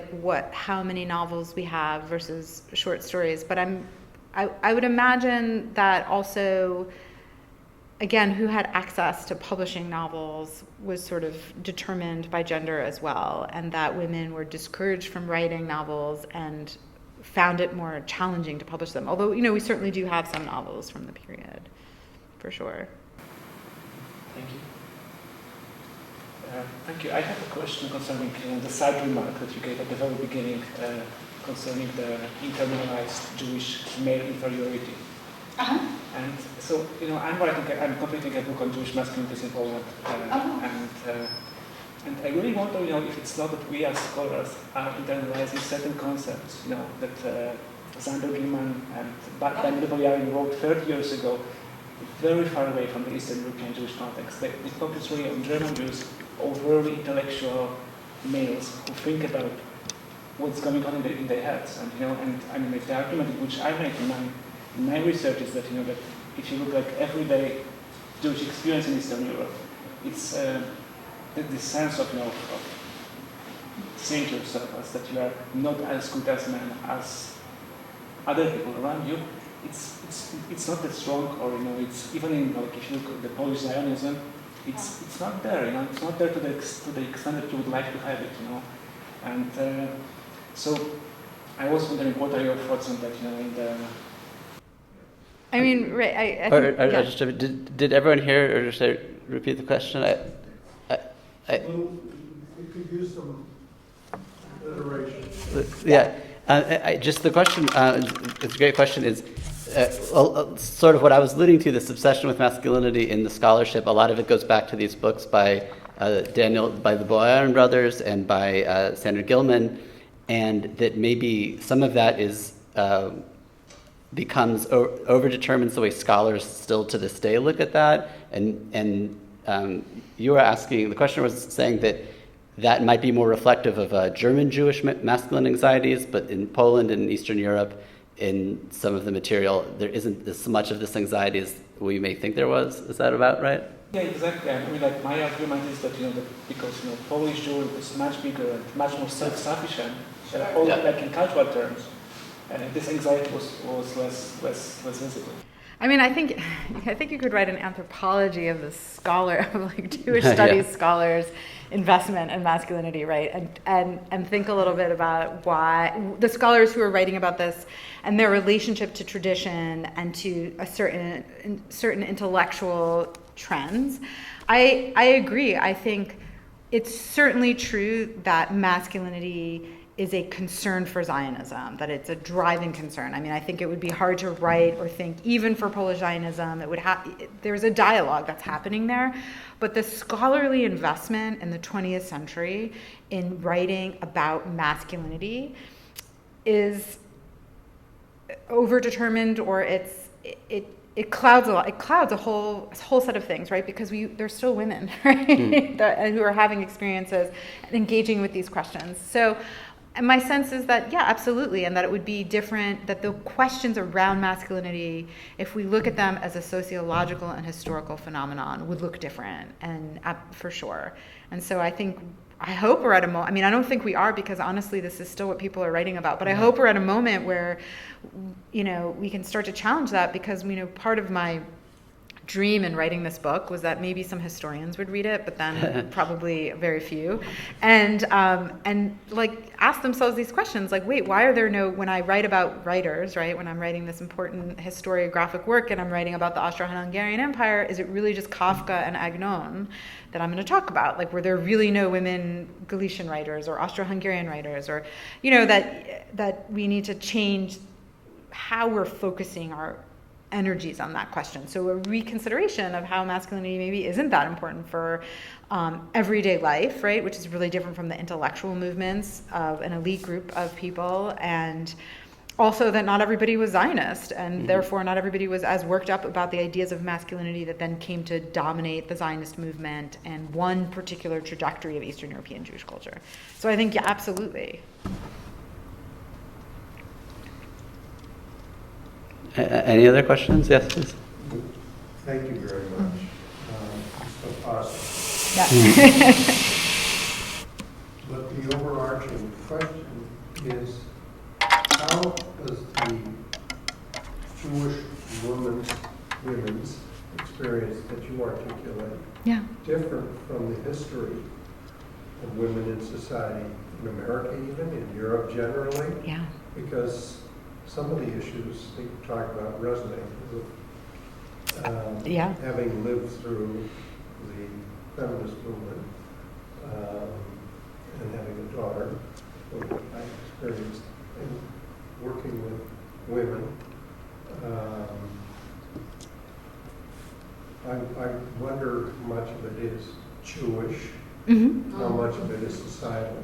how many novels we have versus short stories. But I would imagine that also, again, who had access to publishing novels was sort of determined by gender as well, and that women were discouraged from writing novels and found it more challenging to publish them. Although, we certainly do have some novels from the period, for sure. Thank you. Thank you. I have a question concerning the side remark that you gave at the very beginning concerning the internalized Jewish male inferiority. And so, I'm completing a book on Jewish masculinities in Poland, and I really wonder, if it's not that we as scholars are internalizing certain concepts, that Zander Gilman and Leve wrote 30 years ago, very far away from the Eastern European Jewish context. They focus really on German Jews, overly intellectual males who think about what's going on in their heads. And the argument which I make in my research is that, that if you look at everyday Jewish experience in Eastern Europe, it's this sense of seeing yourself as that you are not as good as men as other people around you. It's not that strong, or it's even in if you look at the Polish Zionism, it's not there. It's not there to the extent that you would like to have it. And so I was wondering, what are your thoughts on that? In the I mean, right? I think, did everyone hear, or just repeat the question? We could use some iteration. Yeah, just the question, it's a great question, is sort of what I was alluding to, this obsession with masculinity in the scholarship. A lot of it goes back to these books by the Baron brothers and by Sandra Gilman, and that maybe some of that is becomes overdetermines the way scholars still to this day look at that. And you were asking, the question was saying that might be more reflective of German Jewish masculine anxieties, but in Poland and Eastern Europe, in some of the material, there isn't as much of this anxiety as we may think there was. Is that about right? Yeah, exactly. I mean, my argument is that, that because, Polish Jewry was much bigger and much more self-sufficient, in cultural terms, this anxiety was less visible. I mean, I think you could write an anthropology of the scholar, of Jewish studies scholars' investment in masculinity, right? And think a little bit about why the scholars who are writing about this and their relationship to tradition and to a certain intellectual trends. I agree. I think it's certainly true that masculinity is a concern for Zionism, that it's a driving concern. I mean, I think it would be hard to write or think, even for Polish Zionism, there's a dialogue that's happening there, but the scholarly investment in the 20th century in writing about masculinity is overdetermined, or it clouds a lot. It clouds a whole set of things, right? Because there's still women, right, who are having experiences and engaging with these questions. So, and my sense is that, yeah, absolutely, and that it would be different, that the questions around masculinity, if we look at them as a sociological and historical phenomenon, would look different, and for sure. And so I hope we're at a moment, I mean, I don't think we are, because honestly, this is still what people are writing about, but I hope we're at a moment where, we can start to challenge that, because, part of my dream in writing this book was that maybe some historians would read it, but then probably very few, and like ask themselves these questions, like, wait, why are there when I write about writers, right, when I'm writing this important historiographic work and I'm writing about the Austro-Hungarian Empire, is it really just Kafka and Agnon that I'm going to talk about? Like, were there really no women Galician writers or Austro-Hungarian writers, or, that we need to change how we're focusing our energies on that question. So a reconsideration of how masculinity maybe isn't that important for everyday life, right? Which is really different from the intellectual movements of an elite group of people, and also that not everybody was Zionist, and therefore not everybody was as worked up about the ideas of masculinity that then came to dominate the Zionist movement and one particular trajectory of Eastern European Jewish culture. So I think, yeah, absolutely. Any other questions? Yes, please. Thank you very much. So positive. Yeah. But the overarching question is, how does the Jewish women's experience that you articulate different from the history of women in society, in America even, in Europe generally? Yeah. Because some of the issues that you talk about resonate with having lived through the feminist movement and having a daughter, what I experienced in working with women. I wonder how much of it is Jewish, how much of it is societal.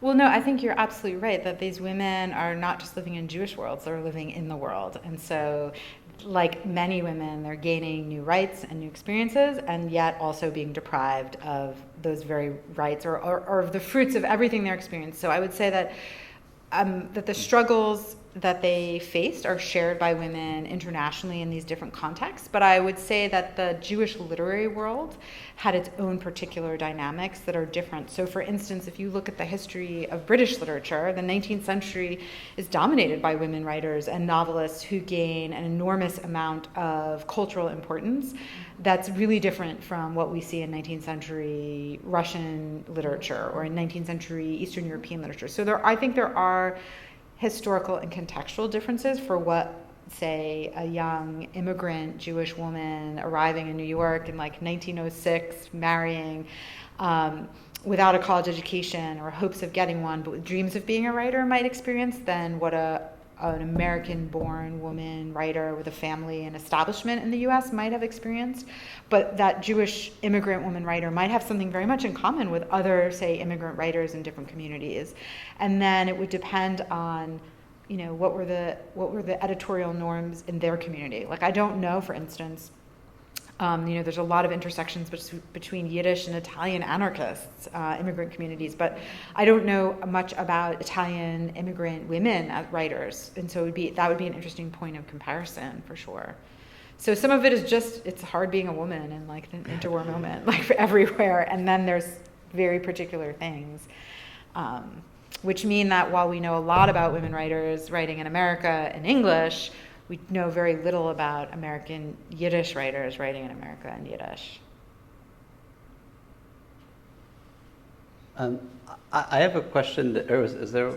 Well, no, I think you're absolutely right that these women are not just living in Jewish worlds, they're living in the world. And so, like many women, they're gaining new rights and new experiences, and yet also being deprived of those very rights or of the fruits of everything they're experienced. So I would say that that the struggles that they faced are shared by women internationally in these different contexts. But I would say that the Jewish literary world had its own particular dynamics that are different. So for instance, if you look at the history of British literature, the 19th century is dominated by women writers and novelists who gain an enormous amount of cultural importance that's really different from what we see in 19th century Russian literature or in 19th century Eastern European literature. So I think there are historical and contextual differences for what, say, a young immigrant Jewish woman arriving in New York in like 1906, marrying without a college education or hopes of getting one, but with dreams of being a writer might experience than what an American-born woman writer with a family and establishment in the U.S. might have experienced. But that Jewish immigrant woman writer might have something very much in common with other, say, immigrant writers in different communities. And then it would depend on, what were the editorial norms in their community. Like, I don't know, for instance, there's a lot of intersections between Yiddish and Italian anarchists, immigrant communities, but I don't know much about Italian immigrant women as writers, and so that would be an interesting point of comparison for sure. So some of it is just, it's hard being a woman in like the interwar moment, like everywhere, and then there's very particular things, which mean that while we know a lot about women writers writing in America in English, we know very little about American Yiddish writers writing in America in Yiddish. I have a question is there?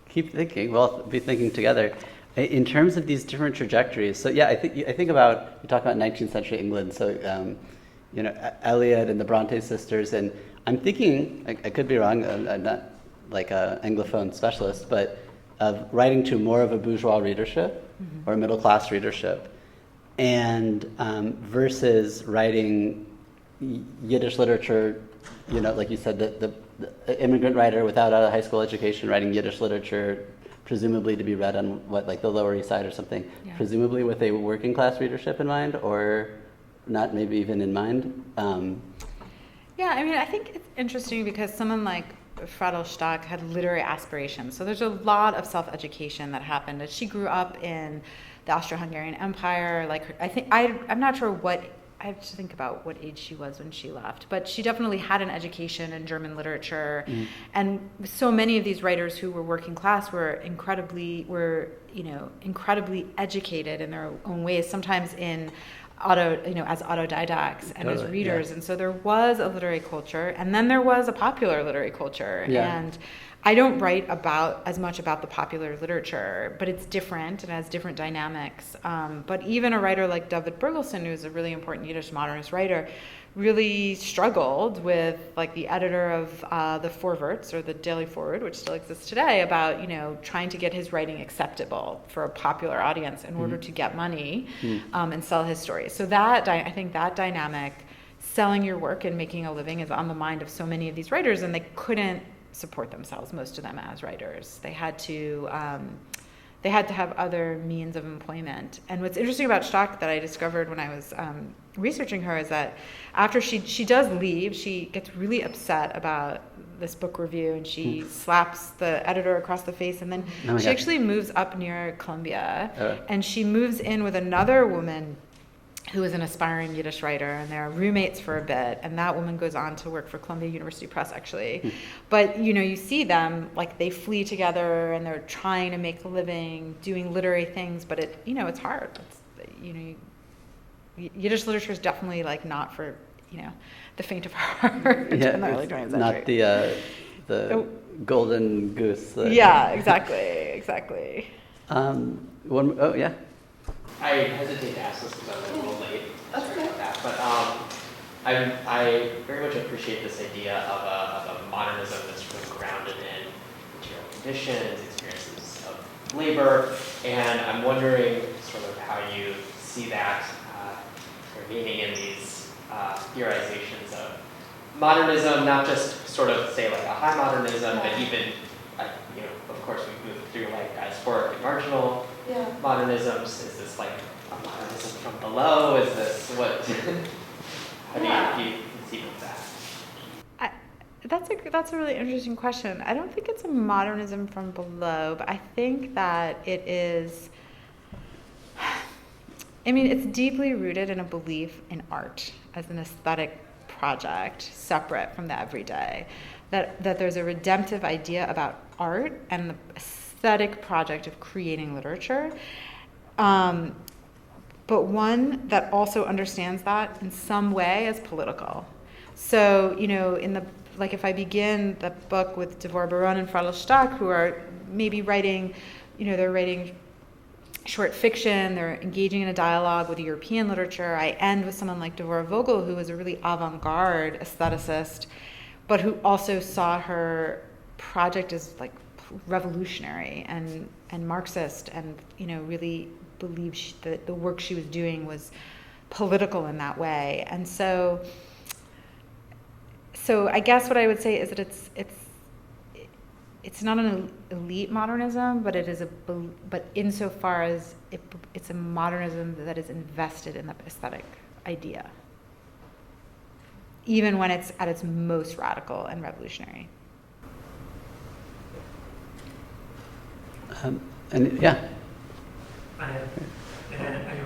Keep thinking. We'll be thinking together. In terms of these different trajectories, so yeah, I think about, you talk about 19th century England, so Eliot and the Bronte sisters, and I'm thinking, I could be wrong, I'm not like an Anglophone specialist, but of writing to more of a bourgeois readership or middle class readership, and versus writing Yiddish literature, like you said, the immigrant writer without a high school education writing Yiddish literature, presumably to be read on the Lower East Side or something, presumably with a working class readership in mind, or not maybe even in mind. Yeah, I mean, I think it's interesting because someone like Fradl Shtok had literary aspirations. So there's a lot of self-education that happened. She grew up in the Austro-Hungarian Empire. I'm not sure I have to think about what age she was when she left, but she definitely had an education in German literature. And so many of these writers who were working class were incredibly educated in their own ways, sometimes as autodidacts and as readers. And so there was a literary culture, and then there was a popular literary culture. And I don't write as much about the popular literature, but it's different and has different dynamics. But even a writer like David Bergelson, who's a really important Yiddish modernist writer, really struggled with the editor of the Vorwärts, or the Daily Forward, which still exists today, about trying to get his writing acceptable for a popular audience in order to get money and sell his stories. So I think that dynamic, selling your work and making a living, is on the mind of so many of these writers, and they couldn't support themselves, most of them, as writers. They had to have other means of employment. And what's interesting about Shtok that I discovered when I was researching her is that after she does leave, she gets really upset about this book review, and she slaps the editor across the face, and then she actually moves up near Columbia, and she moves in with another woman who is an aspiring Yiddish writer, and they're roommates for a bit, and that woman goes on to work for Columbia University Press, actually. But, you see them, they flee together, and they're trying to make a living, doing literary things, but it's hard. Yiddish literature is definitely, not for, the faint of heart in the early 20th century. Not the golden goose. Exactly. I hesitate to ask this because I'm a little late. Sorry about that. But I very much appreciate this idea of a modernism that's sort of grounded in material conditions, experiences of labor, and I'm wondering sort of how you see that remaining in these theorizations of modernism, not just sort of say a high modernism, but even of course we move through diasporic and marginal modernisms. Is this a modernism from below? Is this what? How do you conceive of that? That's a really interesting question. I don't think it's a modernism from below, but I think that it is. It's deeply rooted in a belief in art as an aesthetic project, separate from the everyday. That there's a redemptive idea about art and the aesthetic project of creating literature, but one that also understands that in some way as political. So, if I begin the book with Dvora Baron and Fradl Shtok, who are maybe writing, they're writing short fiction, they're engaging in a dialogue with European literature. I end with someone like Devorah Vogel, who was a really avant-garde aestheticist, but who also saw her project as revolutionary and Marxist, and really believed that the work she was doing was political in that way. And so I guess what I would say is that it's not an elite modernism, but but insofar as it's a modernism that is invested in the aesthetic idea, even when it's at its most radical and revolutionary. I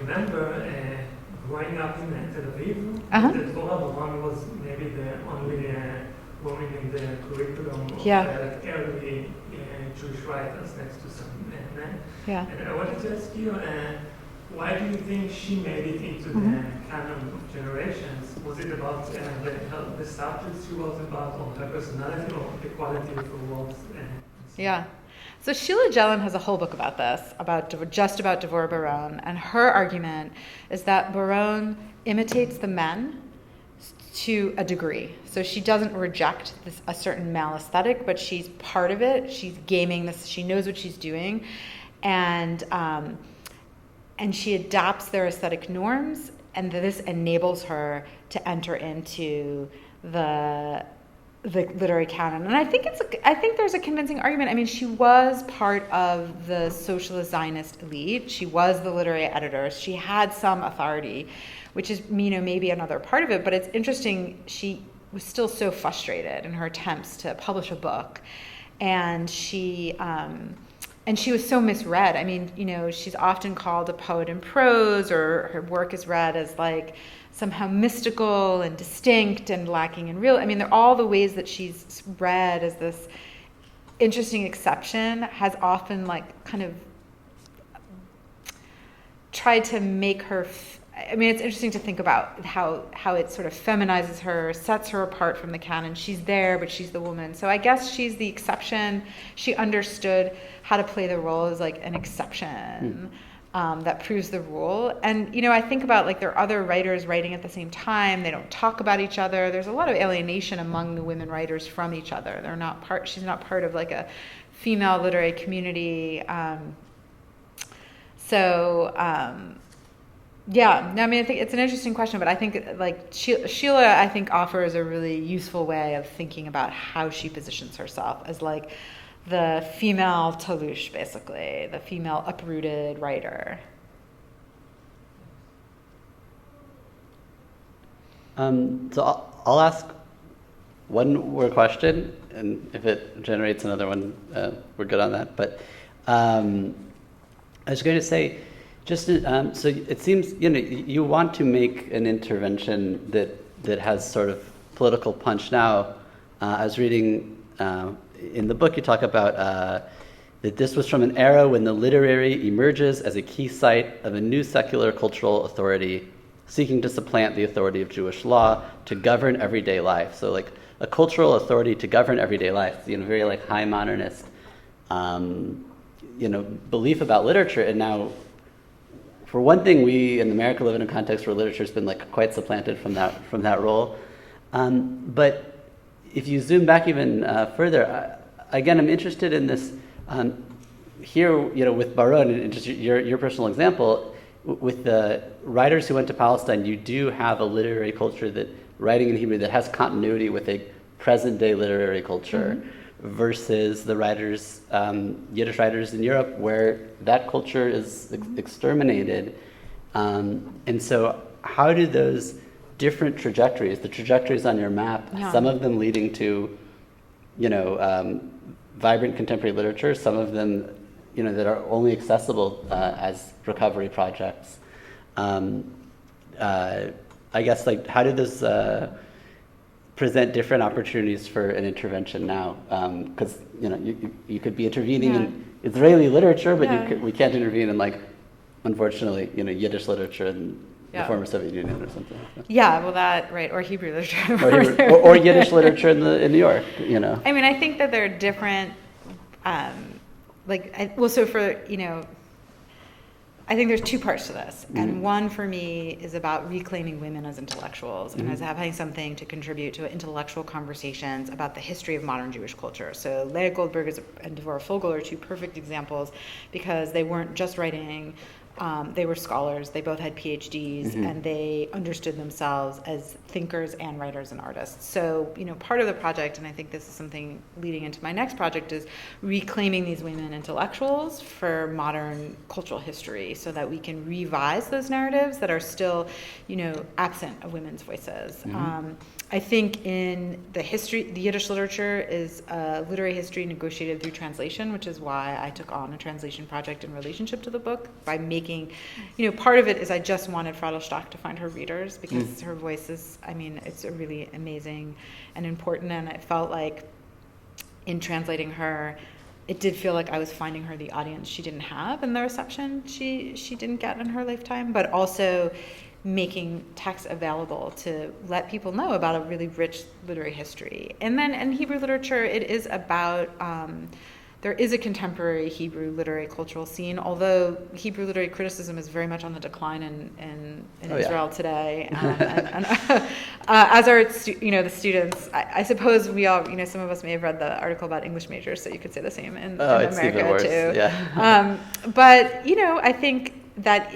remember growing up in Tel Aviv. Dvora Baron was maybe the only woman in the curriculum of early Jewish writers, next to some men. And I wanted to ask you, why do you think she made it into the canon of generations? Was it about the subjects she wrote about, or her personality, or the quality of her works? So Sheila Jelen has a whole book about this, just about Dvora Baron, and her argument is that Baron imitates the men to a degree. So she doesn't reject a certain male aesthetic, but she's part of it. She's gaming this. She knows what she's doing, and she adapts their aesthetic norms, and this enables her to enter into the literary canon. And I think there's a convincing argument. I mean, she was part of the socialist Zionist elite. She was the literary editor. She had some authority, which is, maybe another part of it. But it's interesting, she was still so frustrated in her attempts to publish a book. And she was so misread. I mean, she's often called a poet in prose, or her work is read as like somehow mystical and distinct and lacking in real. I mean, they're all the ways that she's read as this interesting exception, has often like kind of tried to make her. It's interesting to think about how it sort of feminizes her, sets her apart from the canon. She's there, but she's the woman. So I guess she's the exception. She understood how to play the role as like an exception that proves the rule. And, I think about like there are other writers writing at the same time. They don't talk about each other. There's a lot of alienation among the women writers from each other. She's not part of like a female literary community. Yeah, no, I mean, I think it's an interesting question, but I think like Sheila, I think offers a really useful way of thinking about how she positions herself as like the female Toulouche, basically, the female uprooted writer. So I'll ask one more question, and if it generates another one, we're good on that. But I was going to say, just so it seems you want to make an intervention that has sort of political punch. Now, I was reading in the book you talk about that this was from an era when the literary emerges as a key site of a new secular cultural authority seeking to supplant the authority of Jewish law to govern everyday life. So like a cultural authority to govern everyday life, very like high modernist belief about literature. And now, for one thing, we in America live in a context where literature has been like quite supplanted from that role. But if you zoom back even further, again, I'm interested in this here. With Baron, and just your personal example, with the writers who went to Palestine, you do have a literary culture that writing in Hebrew that has continuity with a present-day literary culture. Versus the writers, Yiddish writers in Europe, where that culture is exterminated. And so how do those different trajectories, the trajectories on your map, some of them leading to, vibrant contemporary literature, some of them, that are only accessible as recovery projects. I guess, like, how do those present different opportunities for an intervention now? Because you could be intervening in Israeli literature, but we can't intervene in, like, unfortunately, Yiddish literature in the former Soviet Union or something. Yeah, well, or Hebrew literature, or Yiddish literature in New York. I mean, I think that there are different, I think there's two parts to this. And one for me is about reclaiming women as intellectuals and as having something to contribute to intellectual conversations about the history of modern Jewish culture. So Leah Goldberg and Dvora Baron are two perfect examples because they weren't just writing, they were scholars, they both had PhDs, and they understood themselves as thinkers and writers and artists. So, part of the project, and I think this is something leading into my next project, is reclaiming these women intellectuals for modern cultural history so that we can revise those narratives that are still, absent of women's voices. I think in the history, the Yiddish literature is a literary history negotiated through translation, which is why I took on a translation project in relationship to the book by making, part of it is I just wanted Fradl Shtok to find her readers because her voice is, it's a really amazing and important, and it felt like in translating her, it did feel like I was finding her the audience she didn't have and the reception she didn't get in her lifetime, but also making text available to let people know about a really rich literary history. And then in Hebrew literature, it is about there is a contemporary Hebrew literary cultural scene, although Hebrew literary criticism is very much on the decline in Israel today. As are the students. I suppose we all, some of us may have read the article about English majors, so you could say the same in it's America even worse. too. Yeah. But I think that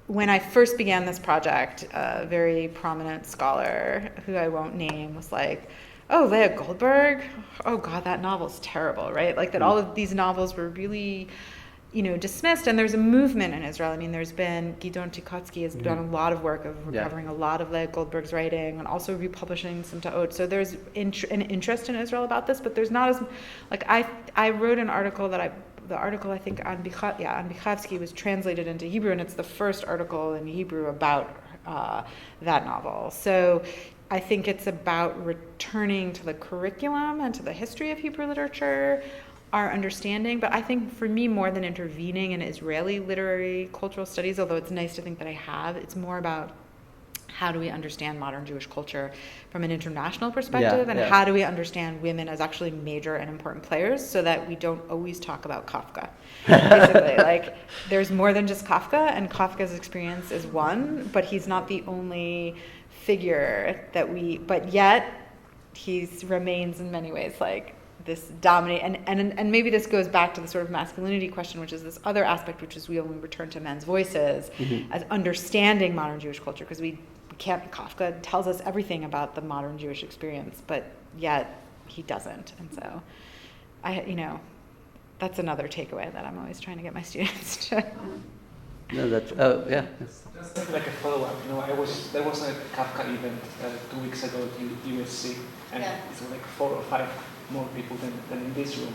when I first began this project, a very prominent scholar who I won't name was like, "Oh, Leah Goldberg, oh God, that novel's terrible," right? Like that all of these novels were really, dismissed. And there's a movement in Israel. I mean, there's been, Gidon Tikotsky has done a lot of work of recovering a lot of Leah Goldberg's writing and also republishing some ta'ot. So there's an interest in Israel about this, but there's not as, like I wrote an article the article I think on Bichavsky was translated into Hebrew, and it's the first article in Hebrew about that novel. So I think it's about returning to the curriculum and to the history of Hebrew literature, our understanding. But I think for me, more than intervening in Israeli literary cultural studies, although it's nice to think that I have, it's more about how do we understand modern Jewish culture from an international perspective, and how do we understand women as actually major and important players, so that we don't always talk about Kafka. Basically, like there's more than just Kafka, and Kafka's experience is one, but he's not the only figure but yet he remains in many ways like this dominate, and maybe this goes back to the sort of masculinity question, which is this other aspect, which is we only return to men's voices as understanding modern Jewish culture, because Kafka tells us everything about the modern Jewish experience, but yet he doesn't. And so that's another takeaway that I'm always trying to get my students to. No, that's Just like a follow-up, there was a Kafka event 2 weeks ago at USC, and it's like 4 or 5 more people than in this room,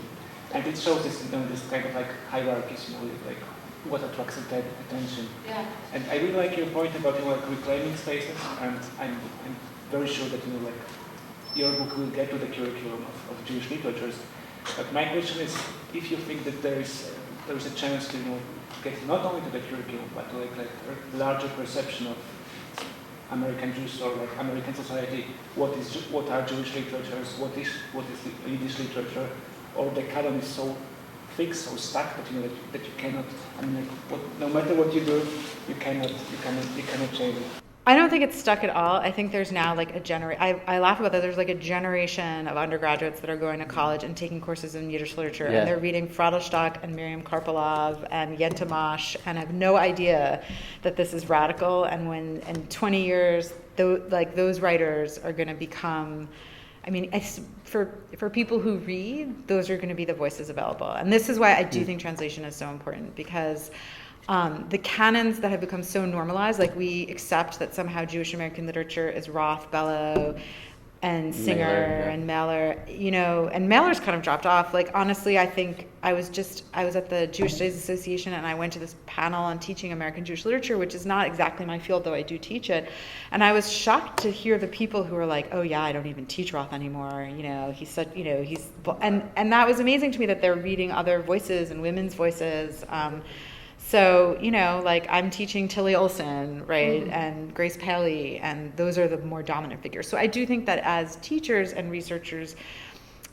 and it shows this this kind of like hierarchies, like what attracts attention. Yeah. And I really like your point about reclaiming spaces, and I'm very sure that your book will get to the curriculum of Jewish literatures. But my question is, if you think that there is a chance to get not only to the curriculum, but to a larger perception of American Jews or American society, what are Jewish literatures, what is Yiddish literature, or the canon is so fixed, so stuck that you cannot. No matter what you do, you cannot change it. I don't think it's stuck at all. I think there's now I laugh about that. There's a generation of undergraduates that are going to college and taking courses in Yiddish literature, and they're reading Fradl Shtok and Miriam Karpelov and Yentamash, and I have no idea that this is radical. And when in 20 years, those writers are going to become, for people who read, those are going to be the voices available. And this is why I do think translation is so important, because the canons that have become so normalized, we accept that somehow Jewish American literature is Roth, Bellow, and Singer, and Mailer, and Mailer's kind of dropped off. Honestly, I think I was at the Jewish Studies Association, and I went to this panel on teaching American Jewish literature, which is not exactly my field, though I do teach it. And I was shocked to hear the people who were like, "Oh yeah, I don't even teach Roth anymore. He's such, and that was amazing to me that they're reading other voices and women's voices. So, I'm teaching Tilly Olson, right, and Grace Paley, and those are the more dominant figures. So I do think that as teachers and researchers,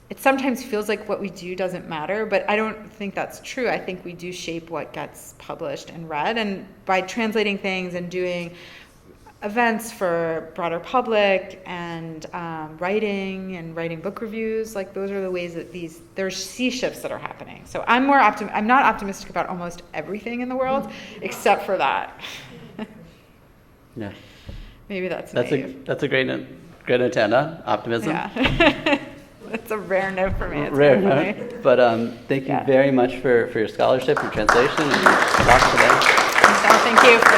it sometimes feels like what we do doesn't matter, but I don't think that's true. I think we do shape what gets published and read, and by translating things and doing events for broader public and writing book reviews, those are the ways that there's sea shifts that are happening. So I'm not optimistic about almost everything in the world except for that. Yeah. Maybe that's a great note to end on, optimism. Yeah. That's a rare note for me. It's rare note. But thank you very much for your scholarship, your translation, and your talk today. Thank you for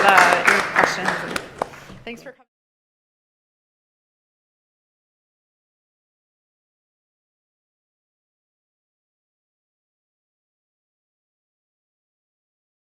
your questions. Thanks for coming.